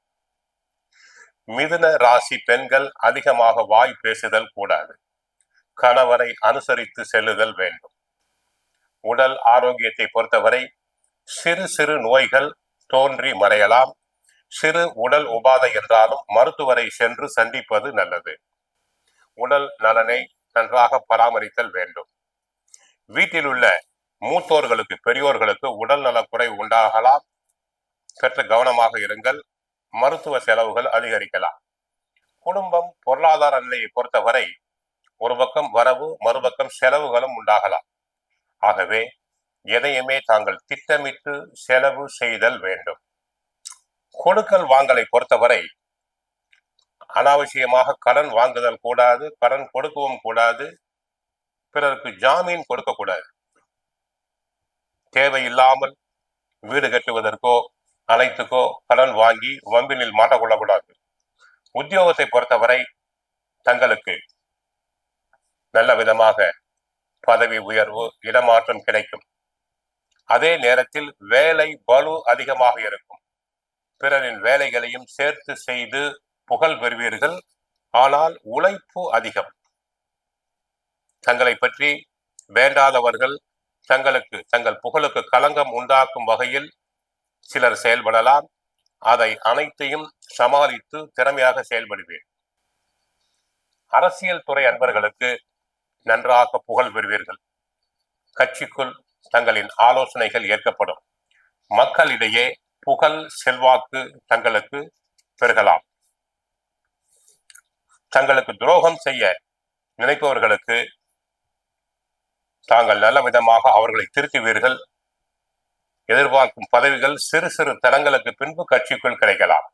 [SPEAKER 4] மிதுன ராசி பெண்கள் அதிகமாக வாய் பேசுதல் கூடாது. கணவரை அனுசரித்து செல்லுதல் வேண்டும். உடல் ஆரோக்கியத்தை பொறுத்தவரை சிறு சிறு நோய்கள் தோன்றி மறையலாம். சிறு உடல் உபாதை என்றாலும் மருத்துவரை சென்று சந்திப்பது நல்லது. உடல் நலனை நன்றாக பராமரித்தல் வேண்டும். வீட்டில் உள்ள மூத்தோர்களுக்கு பெரியோர்களுக்கு உடல் நலக்குறை உண்டாகலாம். சற்று கவனமாக இருங்கள். மருத்துவ செலவுகள் அதிகரிக்கலாம். குடும்பம் பொருளாதார நிலையை பொறுத்தவரை ஒரு பக்கம் வரவு, மறுபக்கம் செலவுகளும் உண்டாகலாம். ஆகவே எதையுமே தாங்கள் திட்டமிட்டு செலவு செய்தல் வேண்டும். கொடுக்கல் வாங்கலை பொறுத்தவரை அனாவசியமாக கடன் வாங்குதல் கூடாது, கடன் கொடுக்கவும் கூடாது, பிறருக்கு ஜாமீன் கொடுக்க கூடாது. தேவையில்லாமல் வீடு கட்டுவதற்கோ அனைத்துக்கோ கடன் வாங்கி வம்பினில் மாட்டக்கொள்ளக்கூடாது. உத்தியோகத்தை பொறுத்தவரை தங்களுக்கு நல்ல விதமாக பதவி உயர்வு, இடமாற்றம் கிடைக்கும். அதே நேரத்தில் வேலை பளு அதிகமாக இருக்கும். பிறரின் வேலைகளையும் சேர்த்து செய்து புகழ் பெறுவீர்கள். ஆனால் உழைப்பு அதிகம். தங்களை பற்றி வேண்டாதவர்கள் தங்கள் புகழுக்கு களங்கம் உண்டாக்கும் வகையில் சிலர் செயல்படலாம். அதை அனைத்தையும் சமாளித்து திறமையாக செயல்படுவீர். அரசியல் துறை அன்பர்களுக்கு நன்றாக புகழ் பெறுவீர்கள். கட்சிக்குள் தங்களின் ஆலோசனைகள் ஏற்கப்படும். மக்களிடையே புகழ் செல்வாக்கு தங்களுக்கு பெருகலாம். தங்களுக்கு துரோகம் செய்ய நினைப்பவர்களுக்கு தாங்கள் நல்ல விதமாக அவர்களை திருத்துவீர்கள். எதிர்பார்க்கும் பதவிகள் சிறு சிறு தடங்களுக்கு பின்பு கட்சிக்குள் கிடைக்கலாம்.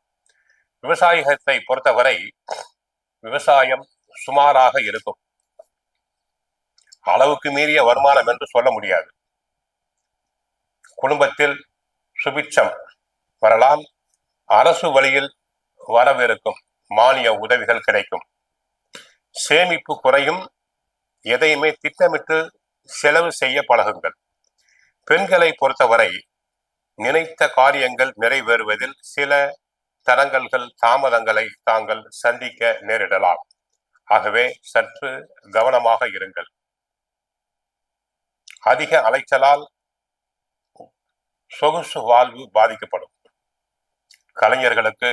[SPEAKER 4] விவசாயத்தை பொறுத்தவரை விவசாயம் சுமாராக இருக்கும். அளவுக்கு மீறிய வருமானம் என்று சொல்ல முடியாது. குடும்பத்தில் சுபிட்சம் வரலாம். அரசு வழியில் வரவிருக்கும் மானிய உதவிகள் கிடைக்கும். சேமிப்பு குறையும். எதையுமே திட்டமிட்டு செலவு செய்ய பழகுங்கள். பெண்களை பொறுத்தவரை நினைத்த காரியங்கள் நிறைவேறுவதில் சில தடங்கல்கள், தாமதங்களை தாங்கள் சந்திக்க நேரிடலாம். ஆகவே சற்று கவனமாக இருங்கள். அதிக அலைச்சலால் சொகுசு வாழ்வு பாதிக்கப்படும். கலைஞர்களுக்கு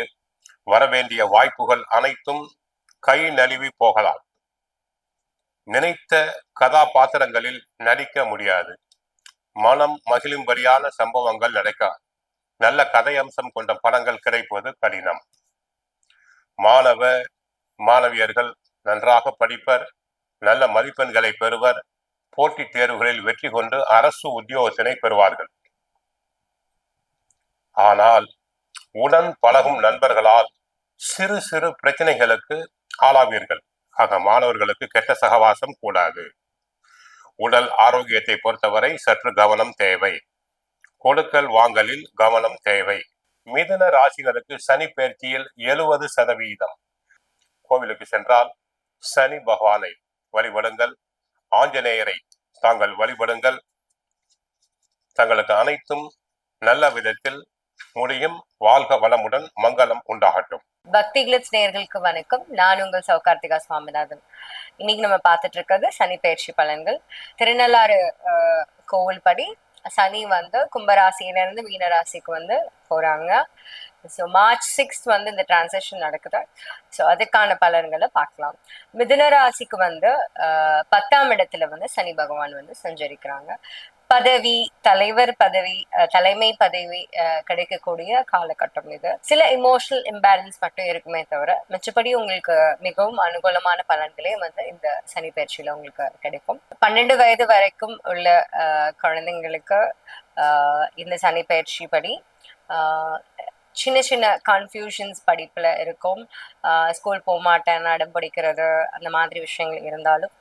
[SPEAKER 4] வரவேண்டிய வாய்ப்புகள் அனைத்தும் கை நழுவி போகலாம். நினைத்த கதாபாத்திரங்களில் நடிக்க முடியாது. மனம் மகிழும்படியான சம்பவங்கள் நடக்காது. நல்ல கதையம்சம் கொண்ட படங்கள் கிடைப்பது கடினம். மாணவியர்கள் நன்றாக படிப்பர். நல்ல மதிப்பெண்களை பெறுவர். போட்டித் தேர்வுகளில் வெற்றி கொண்டு அரசு உத்தியோகத்தினை பெறுவார்கள். ஆனால் உடன் பழகும் நண்பர்களால் சிறு சிறு பிரச்சனைகளுக்கு ஆளாவீர்கள். ஆக மாணவர்களுக்கு கெட்ட சகவாசம் கூடாது. உடல் ஆரோக்கியத்தை பொறுத்தவரை சற்று கவனம் தேவை. கொடுக்கல் வாங்கலில் கவனம் தேவை. மிதுன ராசிகளுக்கு சனி பெயர்ச்சியில் 70%. கோவிலுக்கு சென்றால் சனி பகவானை வழிபடுங்கள். ஆஞ்சநேயரை தாங்கள் வழிபடுங்கள். தங்களுக்கு அனைத்தும் நல்ல விதத்தில் முடியும். வாழ்க வளமுடன், மங்களம் உண்டாகட்டும்.
[SPEAKER 5] பக்தி கிளிட்ஸ் நேயர்களுக்கு வணக்கம். நான் உங்கள் சௌகார்த்திகா சுவாமிநாதன். இன்னைக்கு நம்ம பார்த்துட்டு இருக்கிறது சனி பயிற்சி பலன்கள். திருநள்ளாறு கோவில் படி சனி கும்பராசியிலிருந்து மீனராசிக்கு போறாங்க. ஸோ March 6 இந்த டிரான்சாக்ஷன் நடக்குது. ஸோ அதுக்கான பலன்களை பார்க்கலாம். மிதுன ராசிக்கு 10ஆம் இடத்துல சனி பகவான் சஞ்சரிக்கிறாங்க. பதவி, தலைவர் பதவி, தலைமை பதவி கிடைக்கக்கூடிய காலகட்டம் இது. சில இமோஷனல் இம்பேலன்ஸ் மட்டும் இருக்குமே தவிர மிச்சப்படி உங்களுக்கு மிகவும் அனுகூலமான பலன்களே இந்த சனி பயிற்சியில உங்களுக்கு கிடைக்கும். 12 வயது வரைக்கும் உள்ள குழந்தைங்களுக்கு இந்த சனி பயிற்சி படி சின்ன சின்ன கன்ஃபியூஷன்ஸ் படிப்புல இருக்கும். ஸ்கூல் போக மாட்டேன், அடம் பிடிக்கிறது, அந்த மாதிரி விஷயங்கள் இருந்தாலும்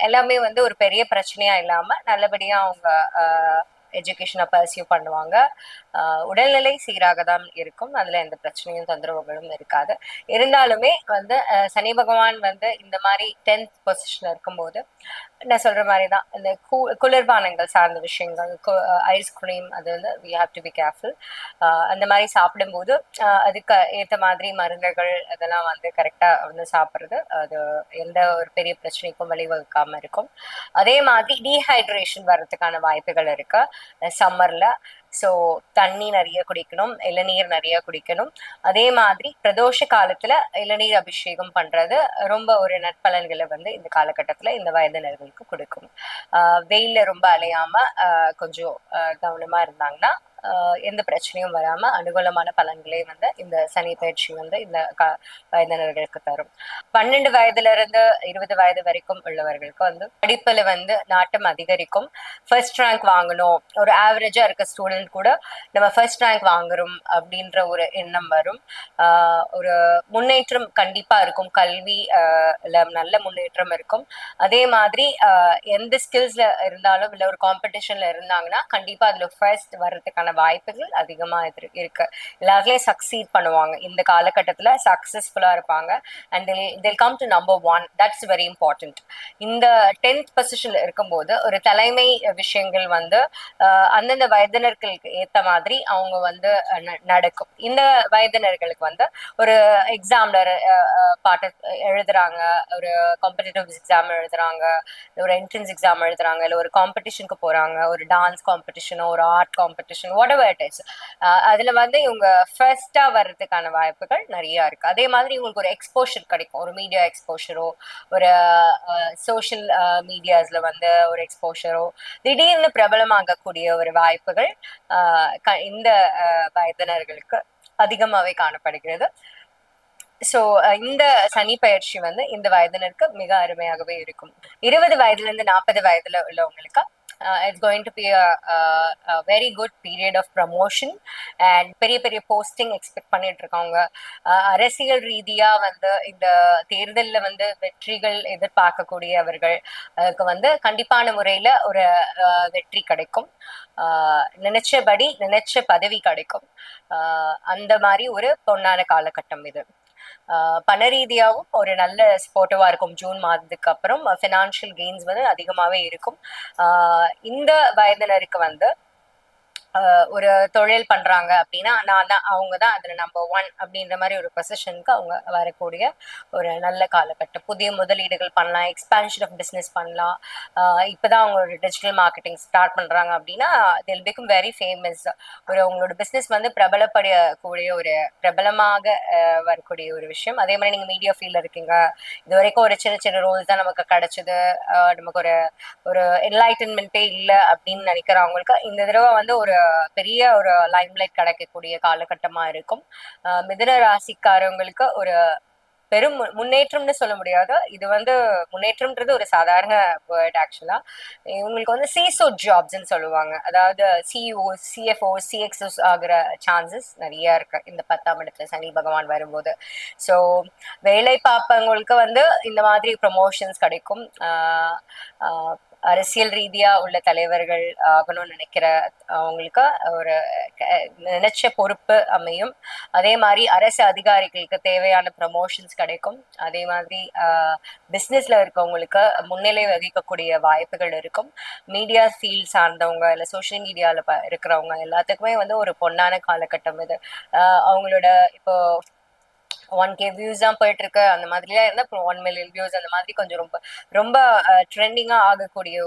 [SPEAKER 5] எல்லாமே ஒரு பெரிய பிரச்சனையா இல்லாம நல்லபடியா அவங்க எஜுகேஷனை பர்சியூ பண்ணுவாங்க. உடல்நிலை சீராக தான் இருக்கும். அதுல எந்த பிரச்சனையும் தொந்தரவுகளும் இருக்காது. இருந்தாலுமே சனி பகவான் இந்த மாதிரி 10th பொசிஷன்ல இருக்கும்போது நான் சொல்ற மாதிரிதான் இந்த குளிர்பானங்கள் சார்ந்த விஷயங்கள், ஐஸ்கிரீம், அது we have to be careful. அந்த மாதிரி சாப்பிடும்போது அதுக்கு ஏற்ற மாதிரி மருந்துகள் அதெல்லாம் கரெக்டா சாப்பிடுறது அது எந்த ஒரு பெரிய பிரச்சனைக்கும் வழிவகுக்காம இருக்கும். அதே மாதிரி டீஹைட்ரேஷன் வர்றதுக்கான வாய்ப்புகள் இருக்கு சம்மர்ல. ஸோ தண்ணி நிறைய குடிக்கணும், இளநீர் நிறைய குடிக்கணும். அதே மாதிரி பிரதோஷ காலத்துல இளநீர் அபிஷேகம் பண்றது ரொம்ப ஒரு நற்பலன்களை இந்த காலகட்டத்துல இந்த வயதினர்களுக்கு கொடுக்கும். வெயில்ல ரொம்ப அலையாம கொஞ்சம் கவனமா இருந்தாங்கன்னா எந்த பிரச்சனையும் வராம அனுகூலமான பலன்களே வந்து இந்த சனி பயிற்சி வந்து இந்த வயதினர்களுக்கு தரும். 12 வயதுல இருந்து 20 வயது வரைக்கும் உள்ளவர்களுக்கு வந்து படிப்புல வந்து நாட்டம் அதிகரிக்கும். ஃபர்ஸ்ட் ரேங்க் வாங்கணும், ஒரு ஆவரேஜா இருக்க ஸ்டூடெண்ட் கூட நம்ம ஃபர்ஸ்ட் ரேங்க் வாங்குறோம் அப்படின்ற ஒரு எண்ணம் வரும். ஒரு முன்னேற்றம் கண்டிப்பா இருக்கும், கல்வி நல்ல முன்னேற்றம் இருக்கும். அதே மாதிரி எந்த ஸ்கில்ஸ்ல இருந்தாலும் இல்ல ஒரு காம்படிஷன்ல இருந்தாங்கன்னா கண்டிப்பா அதுல ஃபர்ஸ்ட் வர்றதுக்கான வாய்ப்புகள் அதிகமா இருக்கு. எல்லாத்துலயும் சக்சீட் பண்ணுவாங்க, இந்த காலகட்டத்துல சக்சஸ்ஃபுல்லா இருப்பாங்க. And they'll come to number 1. that's very important. இந்த 10th பொசிஷன்ல இருக்கும்போது ஒரு தலைமை விஷயங்கள் வந்து அந்தந்த வயதினர்களுக்கு ஏத்த மாதிரி அவங்க வந்து நடக்கும். இந்த வயதினர்களுக்கு வந்து ஒரு எக்ஸாம்ல பாட்டு எழுதுறாங்க, ஒரு காம்படிட்டிவ் எக்ஸாம் எழுதுறாங்க, ஒரு என்ட்ரன்ஸ் எக்ஸாம் எழுதுறாங்க, இல்ல ஒரு காம்படிஷனுக்கு போறாங்க, ஒரு டான்ஸ் காம்படிஷனோ ஒரு art competition whatever it is, அதுல வந்து இவங்க ஃபர்ஸ்டா வர்றதுக்கான வாய்ப்புகள் நிறைய இருக்கு. அதே மாதிரி இவங்களுக்கு ஒரு எக்ஸ்போஷர் கிடைக்கும், ஒரு மீடியா எக்ஸ்போஷரோ ஒரு சோஷியல் மீடியாஸ்ல வந்து ஒரு எக்ஸ்போஷரோ திடீர்னு பிரபலமாகக்கூடிய ஒரு வாய்ப்புகள் இந்த வயதினர்களுக்கு அதிகமாவே காணப்படுகிறது. சோ இந்த சனி பயிற்சி வந்து இந்த வயதினருக்கு மிக அருமையாகவே இருக்கும். 20 வயதுல இருந்து 40 வயதுல உள்ளவங்களுக்கு it's going to be a very good period of promotion and பெரிய பெரிய போஸ்டிங் எக்ஸ்பெக்ட் பண்ணிட்டு இருக்கவங்க, அரசியல் ரீதியா வந்து இந்த தேர்தலில் வந்து வெற்றிகள் எதிர்பார்க்கக்கூடியவர்கள் வந்து கண்டிப்பான முறையில ஒரு வெற்றி கிடைக்கும், நினைச்சபடி நினைச்ச பதவி கிடைக்கும். அந்த மாதிரி ஒரு பொன்னான காலகட்டம் இது. பண ரீதியாகவும் ஒரு நல்ல சப்போர்ட்டிவா இருக்கும். ஜூன் மாதத்துக்கு அப்புறம் ஃபினான்ஷியல் கெயின்ஸ் வந்து அதிகமாவே இருக்கும். இந்த வயதினருக்கு வந்து ஒரு தொழில் பண்றாங்க அப்படின்னா அவங்க தான் அதுல நம்பர் 1 அப்படின்ற மாதிரி ஒரு பொசிஷனுக்கு அவங்க வரக்கூடிய ஒரு நல்ல காலகட்டம். புதிய முதலீடுகள் பண்ணலாம், எக்ஸ்பான்ஷன் ஆஃப் பிசினஸ் பண்ணலாம். இப்பதான் அவங்க ஒரு டிஜிட்டல் மார்க்கெட்டிங் ஸ்டார்ட் பண்றாங்க அப்படின்னா they'll become very famous. ஒரு உங்களோட பிசினஸ் வந்து பிரபலப்படக்கூடிய ஒரு பிரபலமாக வரக்கூடிய ஒரு விஷயம். அதே மாதிரி நீங்க மீடியா ஃபீல்ட்ல இருக்கீங்க, இது வரைக்கும் ஒரு சின்ன சின்ன ரோல்ஸ் தான் நமக்கு கிடைச்சது, நமக்கு ஒரு என்லைட்டன்மெண்ட்டே இல்லை அப்படின்னு நினைக்கிறவங்களுக்கு இந்த தடவை வந்து ஒரு பெரிய ஒரு லைம்லைட் கிடைக்கக்கூடிய காலகட்டமா இருக்கும். மிதுன ராசிக்காரவங்களுக்கு ஒரு பெரும் முன்னேற்றம்னு சொல்ல முடியாது, இது வந்து முன்னேற்றம்ன்றது ஒரு சாதாரண வேர்ட். ஆக்சுவலா இவங்களுக்கு வந்து சிசோ ஜாப்ஸ்ன்னு சொல்லுவாங்க, அதாவது சிஇஓ சிஎஃப்ஓ சிஎக்ஸ்ஓஸ் ஆகிற சான்சஸ் நிறைய இருக்கு இந்த 10ஆம் இடத்துல சனி பகவான் வரும்போது. ஸோ வேலை பார்ப்பவங்களுக்கு வந்து இந்த மாதிரி ப்ரமோஷன்ஸ் கிடைக்கும். அரசியல் ரீதியா உள்ள தலைவர்கள் ஆகணும்னு நினைக்கிற அவங்களுக்கு ஒரு நினைச்ச பொறுப்பு அமையும். அதே மாதிரி அரசு அதிகாரிகளுக்கு தேவையான ப்ரமோஷன்ஸ் கிடைக்கும். அதே மாதிரி பிஸ்னஸ்ல இருக்கவங்களுக்கு முன்னிலை வகிக்கக்கூடிய வாய்ப்புகள் இருக்கும். மீடியா ஃபீல்ட் சார்ந்தவங்க இல்லை சோஷியல் மீடியாவில் இருக்கிறவங்க எல்லாத்துக்குமே வந்து ஒரு பொன்னான காலகட்டம் இது. அவங்களோட இப்போ 1K வியூஸ் தான் போயிட்டு இருக்கு, அந்த மாதிரிலாம் இருந்தா அப்புறம் 1 மில்லியன் வியூஸ் அந்த மாதிரி கொஞ்சம் ரொம்ப ரொம்ப ட்ரெண்டிங்கா ஆகக்கூடிய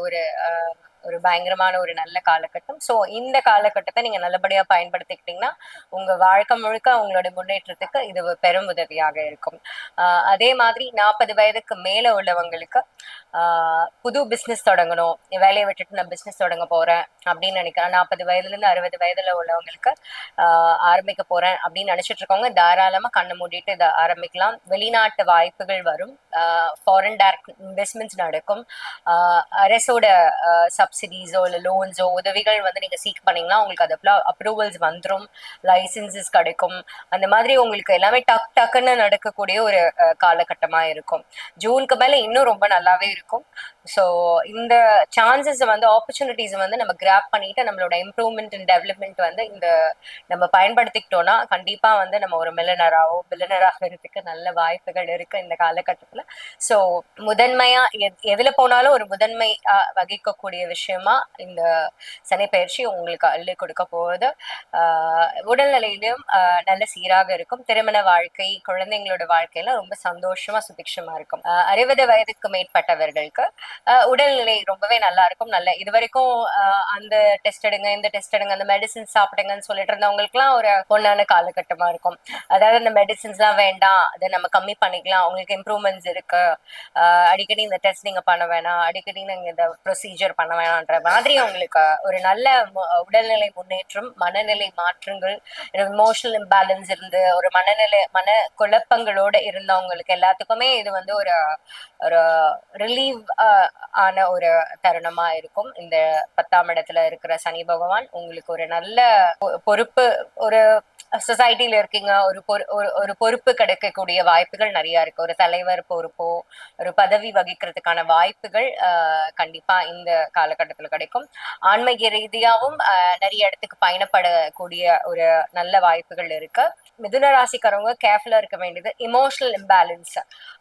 [SPEAKER 5] ஒரு பயங்கரமான ஒரு நல்ல காலகட்டம். ஸோ இந்த காலகட்டத்தை நீங்க நல்லபடியா பயன்படுத்திக்கிட்டீங்கன்னா உங்க வாழ்க்கை முழுக்க உங்களோட முன்னேற்றத்துக்கு இது பெரும் உதவியாக இருக்கும். அதே மாதிரி 40 வயதுக்கு மேல உள்ளவங்களுக்கு புது பிஸ்னஸ் தொடங்கணும், வேலையை விட்டுட்டு நான் பிஸ்னஸ் தொடங்க போறேன் அப்படின்னு நினைக்கிறேன். 40 வயதுல இருந்து 60 வயதுல உள்ளவங்களுக்கு ஆரம்பிக்க போறேன் அப்படின்னு நினைச்சிட்டு இருக்கவங்க தாராளமா கண்ணை மூடிட்டு இதை ஆரம்பிக்கலாம். வெளிநாட்டு வாய்ப்புகள் வரும், ஃபாரின் டைரக்ட் இன்வெஸ்ட்மெண்ட்ஸ் நடக்கும், அரசோட சப்சிடிஸோ இல்லை லோன்ஸோ உதவிகள் வந்து நீங்க சீக் பண்ணீங்கன்னா உங்களுக்கு அது அப்ரூவல்ஸ் வந்துடும், லைசன்சஸ் கிடைக்கும். அந்த மாதிரி உங்களுக்கு எல்லாமே டக்குன்னு நடக்கக்கூடிய ஒரு காலகட்டமா இருக்கும். ஜூனுக்கு மேல இன்னும் ரொம்ப நல்லாவே இருக்கும். ஸோ இந்த சான்சஸ் வந்து ஆப்பர்ச்சுனிட்டிஸ் வந்து நம்ம கிராப் பண்ணிட்டு நம்மளோட இம்ப்ரூவ்மெண்ட் அண்ட் டெவலப்மெண்ட் வந்து இந்த நம்ம பயன்படுத்திக்கிட்டோம்னா கண்டிப்பா வந்து நம்ம ஒரு பில்லியனர் ஆகிறதுக்கு நல்ல வாய்ப்புகள் இருக்கு இந்த காலகட்டத்துல. ஸோ முதன்மையா எதுல போனாலும் ஒரு முதன்மை வகிக்கக்கூடிய விஷயமா இந்த சனி பயிற்சி உங்களுக்கு அள்ளி கொடுக்க போகுது. உடல்நிலையிலும் நல்ல சீராக இருக்கும். திருமண வாழ்க்கை, குழந்தைங்களோட வாழ்க்கையில ரொம்ப சந்தோஷமா சுபிக்ஷமா இருக்கும். 60 வயதுக்கு மேற்பட்டவர்களுக்கு உடல்நிலை ரொம்பவே நல்லா இருக்கும். இது வரைக்கும் அந்த டெஸ்ட் எடுங்க இந்த டெஸ்ட் எடுங்க அந்த மெடிசின் சாப்பிடுங்கன்னு சொல்லிட்டு இருந்தவங்களுக்கு எல்லாம் ஒரு பொன்னான காலகட்டமா இருக்கும். அதாவது இந்த மெடிசின்ஸ் எல்லாம் வேண்டாம், அதை நம்ம கம்மி பண்ணிக்கலாம், உங்களுக்கு இம்ப்ரூவ்மெண்ட்ஸ் இருக்கு, அடிக்கடி இந்த டெஸ்ட் நீங்க பண்ண வேணாம், அடிக்கடி நீங்க இந்த ப்ரொசீஜர் பண்ண வேணாம் செய்யலான்ற மாதிரி உங்களுக்கு ஒரு நல்ல உடல்நிலை முன்னேற்றம், மனநிலை மாற்றங்கள், இமோஷனல் இம்பேலன்ஸ் இருந்து ஒரு மன குழப்பங்களோட இருந்தவங்களுக்கு எல்லாத்துக்குமே இது வந்து ஒரு ஒரு ரிலீவ் ஆன ஒரு தருணமா இருக்கும். இந்த 10ஆம் இடத்துல இருக்கிற சனி பகவான் உங்களுக்கு ஒரு நல்ல பொறுப்பு, ஒரு சொசைட்டில இருக்கீங்க, ஒரு பொறுப்பு கிடைக்கக்கூடிய வாய்ப்புகள் நிறைய இருக்கு. ஒரு தலைவர் பொறுப்போ ஒரு பதவி வகிக்கிறதுக்கான வாய்ப்புகள் கண்டிப்பா இந்த காலகட்டத்துல கிடைக்கும். ஆன்மீக ரீதியாவும் நிறைய இடத்துக்கு பயணப்படக்கூடிய ஒரு நல்ல வாய்ப்புகள் இருக்கு. மிதுன ராசிக்காரவங்க கேர்ஃபுல்லா இருக்க வேண்டியது இமோஷனல் இம்பேலன்ஸ்,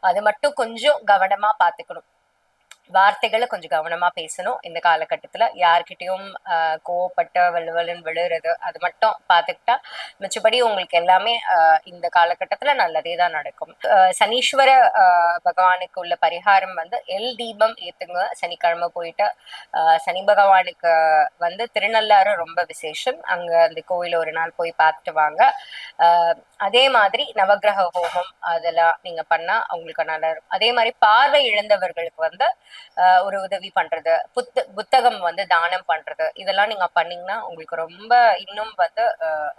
[SPEAKER 5] அது மட்டும் கொஞ்சம் கவனமா பாத்துக்கணும். வார்த்தைகளை கொஞ்சம் கவனமா பேசணும். இந்த காலகட்டத்துல யார்கிட்டயும் கோவப்பட்ட வலுவலுன்னு விழுறது அது மட்டும் பாத்துக்கிட்டா மிச்சபடி உங்களுக்கு எல்லாமே இந்த காலகட்டத்துல நல்லதே தான் நடக்கும். சனீஸ்வர பகவானுக்கு உள்ள பரிகாரம் வந்து எல் தீபம் ஏத்துங்க. சனிக்கிழமை போயிட்டு சனி பகவானுக்கு வந்து திருநள்ளாறு ரொம்ப விசேஷம், அங்க அந்த கோயில ஒரு நாள் போய் பார்த்துட்டு வாங்க. அதே மாதிரி நவகிரக ஹோமம் அதெல்லாம் நீங்க பண்ணா உங்களுக்கு நல்லா இருக்கும். அதே மாதிரி பார்வை இழந்தவர்களுக்கு வந்து ஒரு உதவி பண்றது, புத்தகம் வந்து தானம் பண்றது, இதெல்லாம் நீங்க பண்ணீங்கன்னா உங்களுக்கு ரொம்ப இன்னும் வந்து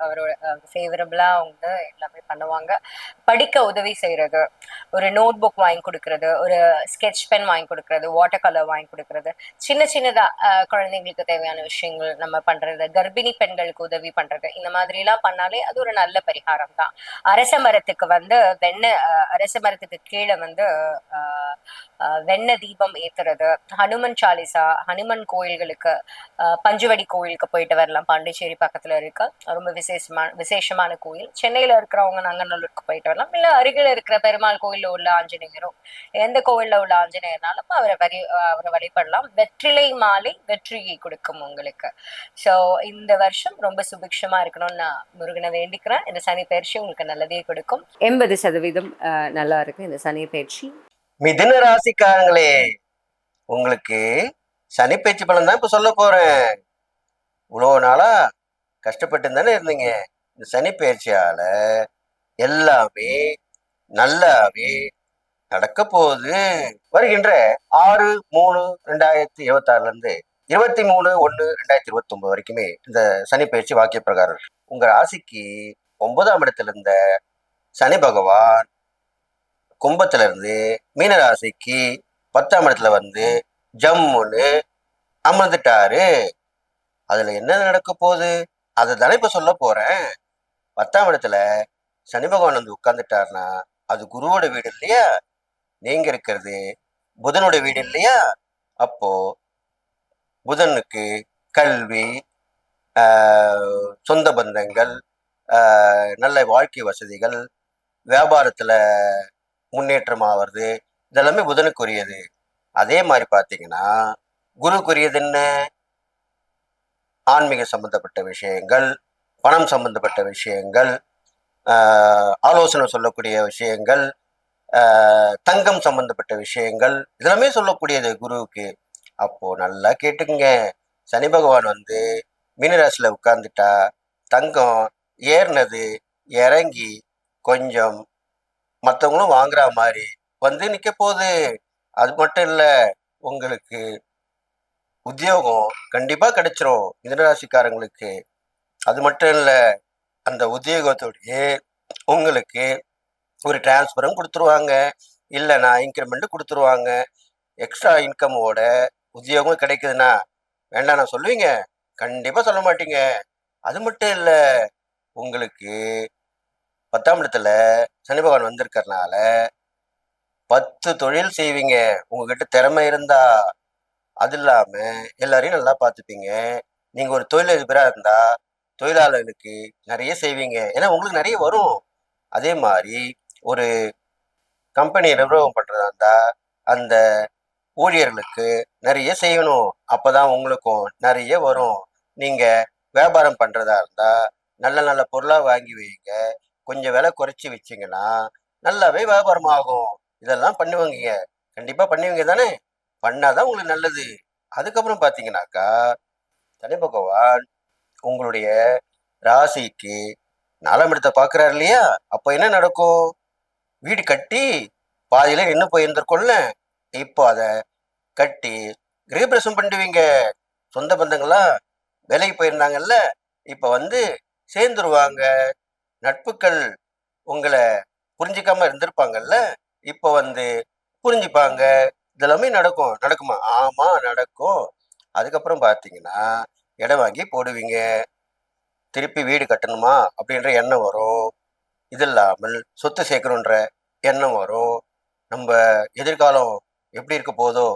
[SPEAKER 5] அவரோட ஃபேவரபிளா வந்து எல்லாமே பண்ணுவாங்க. படிக்க உதவி செய்யறது, ஒரு நோட் புக் வாங்கி கொடுக்கறது, ஒரு ஸ்கெட்ச் பென் வாங்கி கொடுக்கறது, வாட்டர் கலர் வாங்கி கொடுக்கறது, சின்ன சின்னதா குழந்தைங்களுக்கு தேவையான விஷயங்கள் நம்ம பண்றது, கர்ப்பிணி பெண்களுக்கு உதவி பண்றது, இந்த மாதிரி எல்லாம் பண்ணாலே அது ஒரு நல்ல பரிகாரம் தான். அரச மரத்துக்கு வந்து அரச மரத்துக்கு கீழே வந்து வெண்ணெய் தீபம் ஏத்துறது, ஹனுமன் சாலிசா, ஹனுமன் கோயில்களுக்கு பஞ்சுவடி கோயிலுக்கு போயிட்டு வரலாம். பாண்டிச்சேரி பக்கத்துல இருக்க ரொம்ப விசேஷமான கோயில். சென்னையில இருக்கிறவங்க நங்கநல்லூருக்கு போயிட்டு வரலாம். இல்ல அருகில இருக்கிற பெருமாள் கோயில்ல உள்ள ஆஞ்சநேயரும், எந்த கோயில்ல உள்ள ஆஞ்சநேயர்னாலும் அவரை வழிபடலாம். வெற்றிலை மாலை வெற்றியை கொடுக்கும் உங்களுக்கு. சோ இந்த வருஷம் ரொம்ப சுபிக்ஷமா இருக்கணும்னு நான் முருகனை வேண்டிக்கிறேன். இந்த சனி பயிற்சி உங்களுக்கு நல்லதே கொடுக்கும்.
[SPEAKER 6] 80% நல்லா இருக்கு இந்த சனி பயிற்சி.
[SPEAKER 7] மிதுன ராசிக்காரங்களே, உங்களுக்கு சனி பயிற்சி பலன் தான் இப்ப சொல்ல போறேன். இவ்வளவு நாளா கஷ்டப்பட்டு தானே இருந்தீங்க. இந்த சனி பயிற்சியால எல்லாமே நல்லாவே நடக்க போகுது. வருகின்ற 6/3/2026 இருந்து 23/1/2029 வரைக்குமே இந்த சனி பயிற்சி வாக்கிய பிரகாரம் உங்க ராசிக்கு 9ஆம் இடத்துல இருந்த சனி பகவான் கும்பத்துல இருந்து மீன ராசிக்கு 10ஆம் இடத்துல வந்து ஜம்முன்னு அமர்ந்துட்டாரு. அதுல என்ன நடக்க போகுது அதை தானே இப்ப சொல்ல போறேன். 10ஆம் இடத்துல சனி பகவான் வந்து உட்கார்ந்துட்டாருன்னா அது குருவோட வீடு இல்லையா, நீங்க இருக்கிறது புதனோட வீடு இல்லையா. அப்போ புதனுக்கு கல்வி, சொந்த பந்தங்கள், நல்ல வாழ்க்கை வசதிகள், வியாபாரத்துல முன்னேற்றம் ஆவறது, இதெல்லாமே புதனுக்குரியது. அதே மாதிரி பார்த்தீங்கன்னா குருக்குரியது என்ன, ஆன்மீக சம்பந்தப்பட்ட விஷயங்கள், பணம் சம்பந்தப்பட்ட விஷயங்கள், ஆலோசனை சொல்லக்கூடிய விஷயங்கள், தங்கம் சம்பந்தப்பட்ட விஷயங்கள், இதெல்லாமே சொல்லக்கூடியது குருவுக்கு. அப்போ நல்லா கேட்டுக்குங்க, சனி பகவான் வந்து மீனராசில உட்கார்ந்துட்டா தங்கம் ஏறினது இறங்கி கொஞ்சம் மற்றவங்களும் வாங்குற மாதிரி வந்து நிக்க போகுது. அது மட்டும் இல்ல, உங்களுக்கு உத்தியோகம் கண்டிப்பா கிடைச்சிரும் மிதுனராசிக்காரங்களுக்கு. அது மட்டும் இல்ல, அந்த உத்தியோகத்தோடைய உங்களுக்கு ஒரு டிரான்ஸ்பரும் கொடுத்துருவாங்க, இல்லைன்னா இன்க்ரிமெண்ட் கொடுத்துருவாங்க. எக்ஸ்ட்ரா இன்கமோட உத்தியோகம் கிடைக்குதுன்னா வேண்டாம் நான் சொல்லுவீங்க? கண்டிப்பா சொல்ல மாட்டீங்க. அது மட்டும் இல்ல, உங்களுக்கு 10ஆம் இடத்துல சனி பகவான் வந்திருக்கறனால 10 தொழில் செய்வீங்க உங்ககிட்ட திறமை இருந்தா. அது இல்லாம எல்லாரையும் நல்லா பார்த்துப்பீங்க. நீங்க ஒரு தொழிலதிபரா இருந்தா தொழிலாளர்களுக்கு நிறைய செய்வீங்க, ஏன்னா உங்களுக்கு நிறைய வரும். அதே மாதிரி ஒரு கம்பெனி நிர்வாகம் பண்றதா இருந்தா அந்த ஊழியர்களுக்கு நிறைய செய்யணும், அப்பதான் உங்களுக்கும் நிறைய வரும். நீங்க வியாபாரம் பண்றதா இருந்தா நல்ல நல்ல பொருளா வாங்கி வைங்க, கொஞ்சம் விலை குறைச்சி வச்சிங்கன்னா நல்லாவே வியாபாரம் ஆகும். இதெல்லாம் பண்ணுவீங்க, கண்டிப்பா பண்ணுவீங்க தானே? பண்ணாதான் உங்களுக்கு நல்லது. அதுக்கப்புறம் பாத்தீங்கன்னாக்கா சனி பகவான் உங்களுடைய ராசிக்கு 4ஆம் இடத்தை பாக்குறாரு இல்லையா, அப்ப என்ன நடக்கும்? வீடு கட்டி பாதியில நின்று போயிருந்திருக்கும்ல, இப்போ அதை கட்டி கிரகப்பிரவேசம் பண்ணுவீங்க. சொந்த பந்தங்கள்லாம் விலைக்கு போயிருந்தாங்கல்ல, இப்ப வந்து சேர்ந்துருவாங்க. நட்புகள் உங்களை புரிஞ்சிக்காம இருந்திருப்பாங்கல்ல, இப்ப வந்து புரிஞ்சுப்பாங்க. இதெல்லாமே நடக்கும். நடக்குமா? ஆமா நடக்கும். அதுக்கப்புறம் பார்த்தீங்கன்னா, இடம் வாங்கி போடுவீங்க. திருப்பி வீடு கட்டணுமா அப்படின்ற எண்ணம் வரும். இது இல்லாமல் சொத்து சேர்க்கணுன்ற எண்ணம் வரும். நம்ம எதிர்காலம் எப்படி இருக்க போதோ,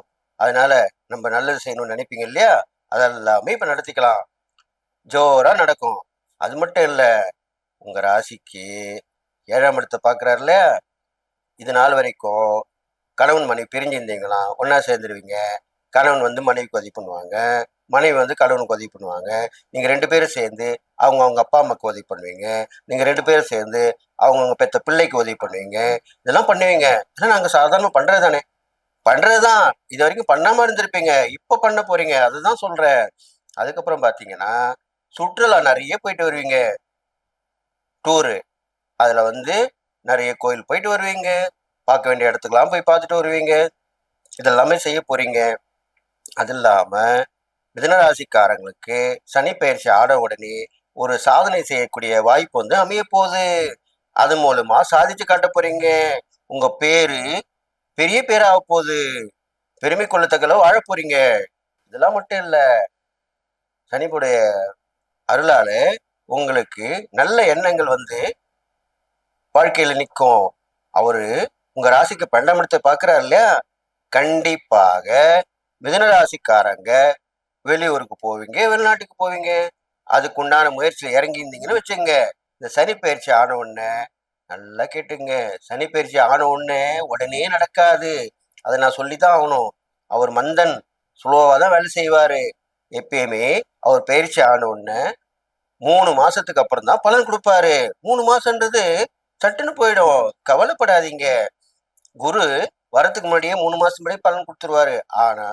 [SPEAKER 7] அதனால நம்ம நல்லது செய்யணும்னு நினைப்பீங்க இல்லையா? அதெல்லாமே இப்ப நடத்திக்கலாம். ஜோரா நடக்கும். அது மட்டும் இல்ல, உங்க ராசிக்கு 7ஆம் இடத்தை பார்க்குறாரு இல்லையா? இது நாள் வரைக்கும் கணவன் மனைவி பிரிஞ்சிருந்தீங்களா ஒண்ணா சேர்ந்துருவீங்க. கணவன் வந்து மனைவிக்கு உதவி பண்ணுவாங்க, மனைவி வந்து கணவனுக்கு உதவி பண்ணுவாங்க. நீங்க 2 பேரும் சேர்ந்து அவங்க அப்பா அம்மாவுக்கு உதவி பண்ணுவீங்க. நீங்க 2 பேரும் சேர்ந்து அவங்கவுங்க பெத்த பிள்ளைக்கு உதவி பண்ணுவீங்க. இதெல்லாம் பண்ணுவீங்க. இதெல்லாம் நாங்க சாதாரணமா பண்றது தானே. பண்றதுதான். இது வரைக்கும் பண்ணாம இருந்திருப்பீங்க. இப்ப பண்ண போறீங்க. அதுதான் சொல்றேன். அதுக்கப்புறம் பாத்தீங்கன்னா, சுற்றுலா நிறைய போயிட்டு வருவீங்க. டூரு. அதுல வந்து நிறைய கோயில் போயிட்டு வருவீங்க. பார்க்க வேண்டிய இடத்துக்குலாம் போய் பார்த்துட்டு வருவீங்க. இதெல்லாமே செய்ய போறீங்க. அது இல்லாம மிதுனராசிக்காரங்களுக்கு சனி பயிற்சி ஆன உடனே ஒரு சாதனை செய்யக்கூடிய வாய்ப்பு வந்து அமைய போகுது. அது மூலமா சாதிச்சு காட்ட போறீங்க. உங்க பேரு பெரிய பேராக போகுது. பெருமை கொள்ளத்தக்கல வாழ போறீங்க. இதெல்லாம் மட்டும் இல்ல, சனிப்புடைய அருளால உங்களுக்கு நல்ல எண்ணங்கள் வந்து வாழ்க்கையில நிற்கும். அவரு உங்க ராசிக்கு 12ஆம் இடத்தை பார்க்கிறார் இல்லையா? கண்டிப்பாக மிதுன ராசிக்காரங்க வெளியூருக்கு போவீங்க, வெளிநாட்டுக்கு போவீங்க. அதுக்கு உண்டான முயற்சியில் இறங்கி இருந்தீங்கன்னு வச்சுங்க. இந்த சனி பயிற்சி ஆன உடனே நல்லா கேட்டுங்க, சனி பயிற்சி ஆன உடனே உடனே நடக்காது. அதை நான் சொல்லித்தான் ஆகணும். அவர் மந்தன் சுலோவா தான் வேலை செய்வாரு. எப்பயுமே அவர் பயிற்சி ஆன உடனே 3 மாசத்துக்கு அப்புறம் தான் பலன் கொடுப்பாரு. 3 மாசம்ன்றது சட்டுன்னு போயிடும். கவலைப்படாதீங்க. குரு வரத்துக்கு முன்னாடியே 3 மாசம் முன்னாடியே பலன் கொடுத்துருவாரு. ஆனா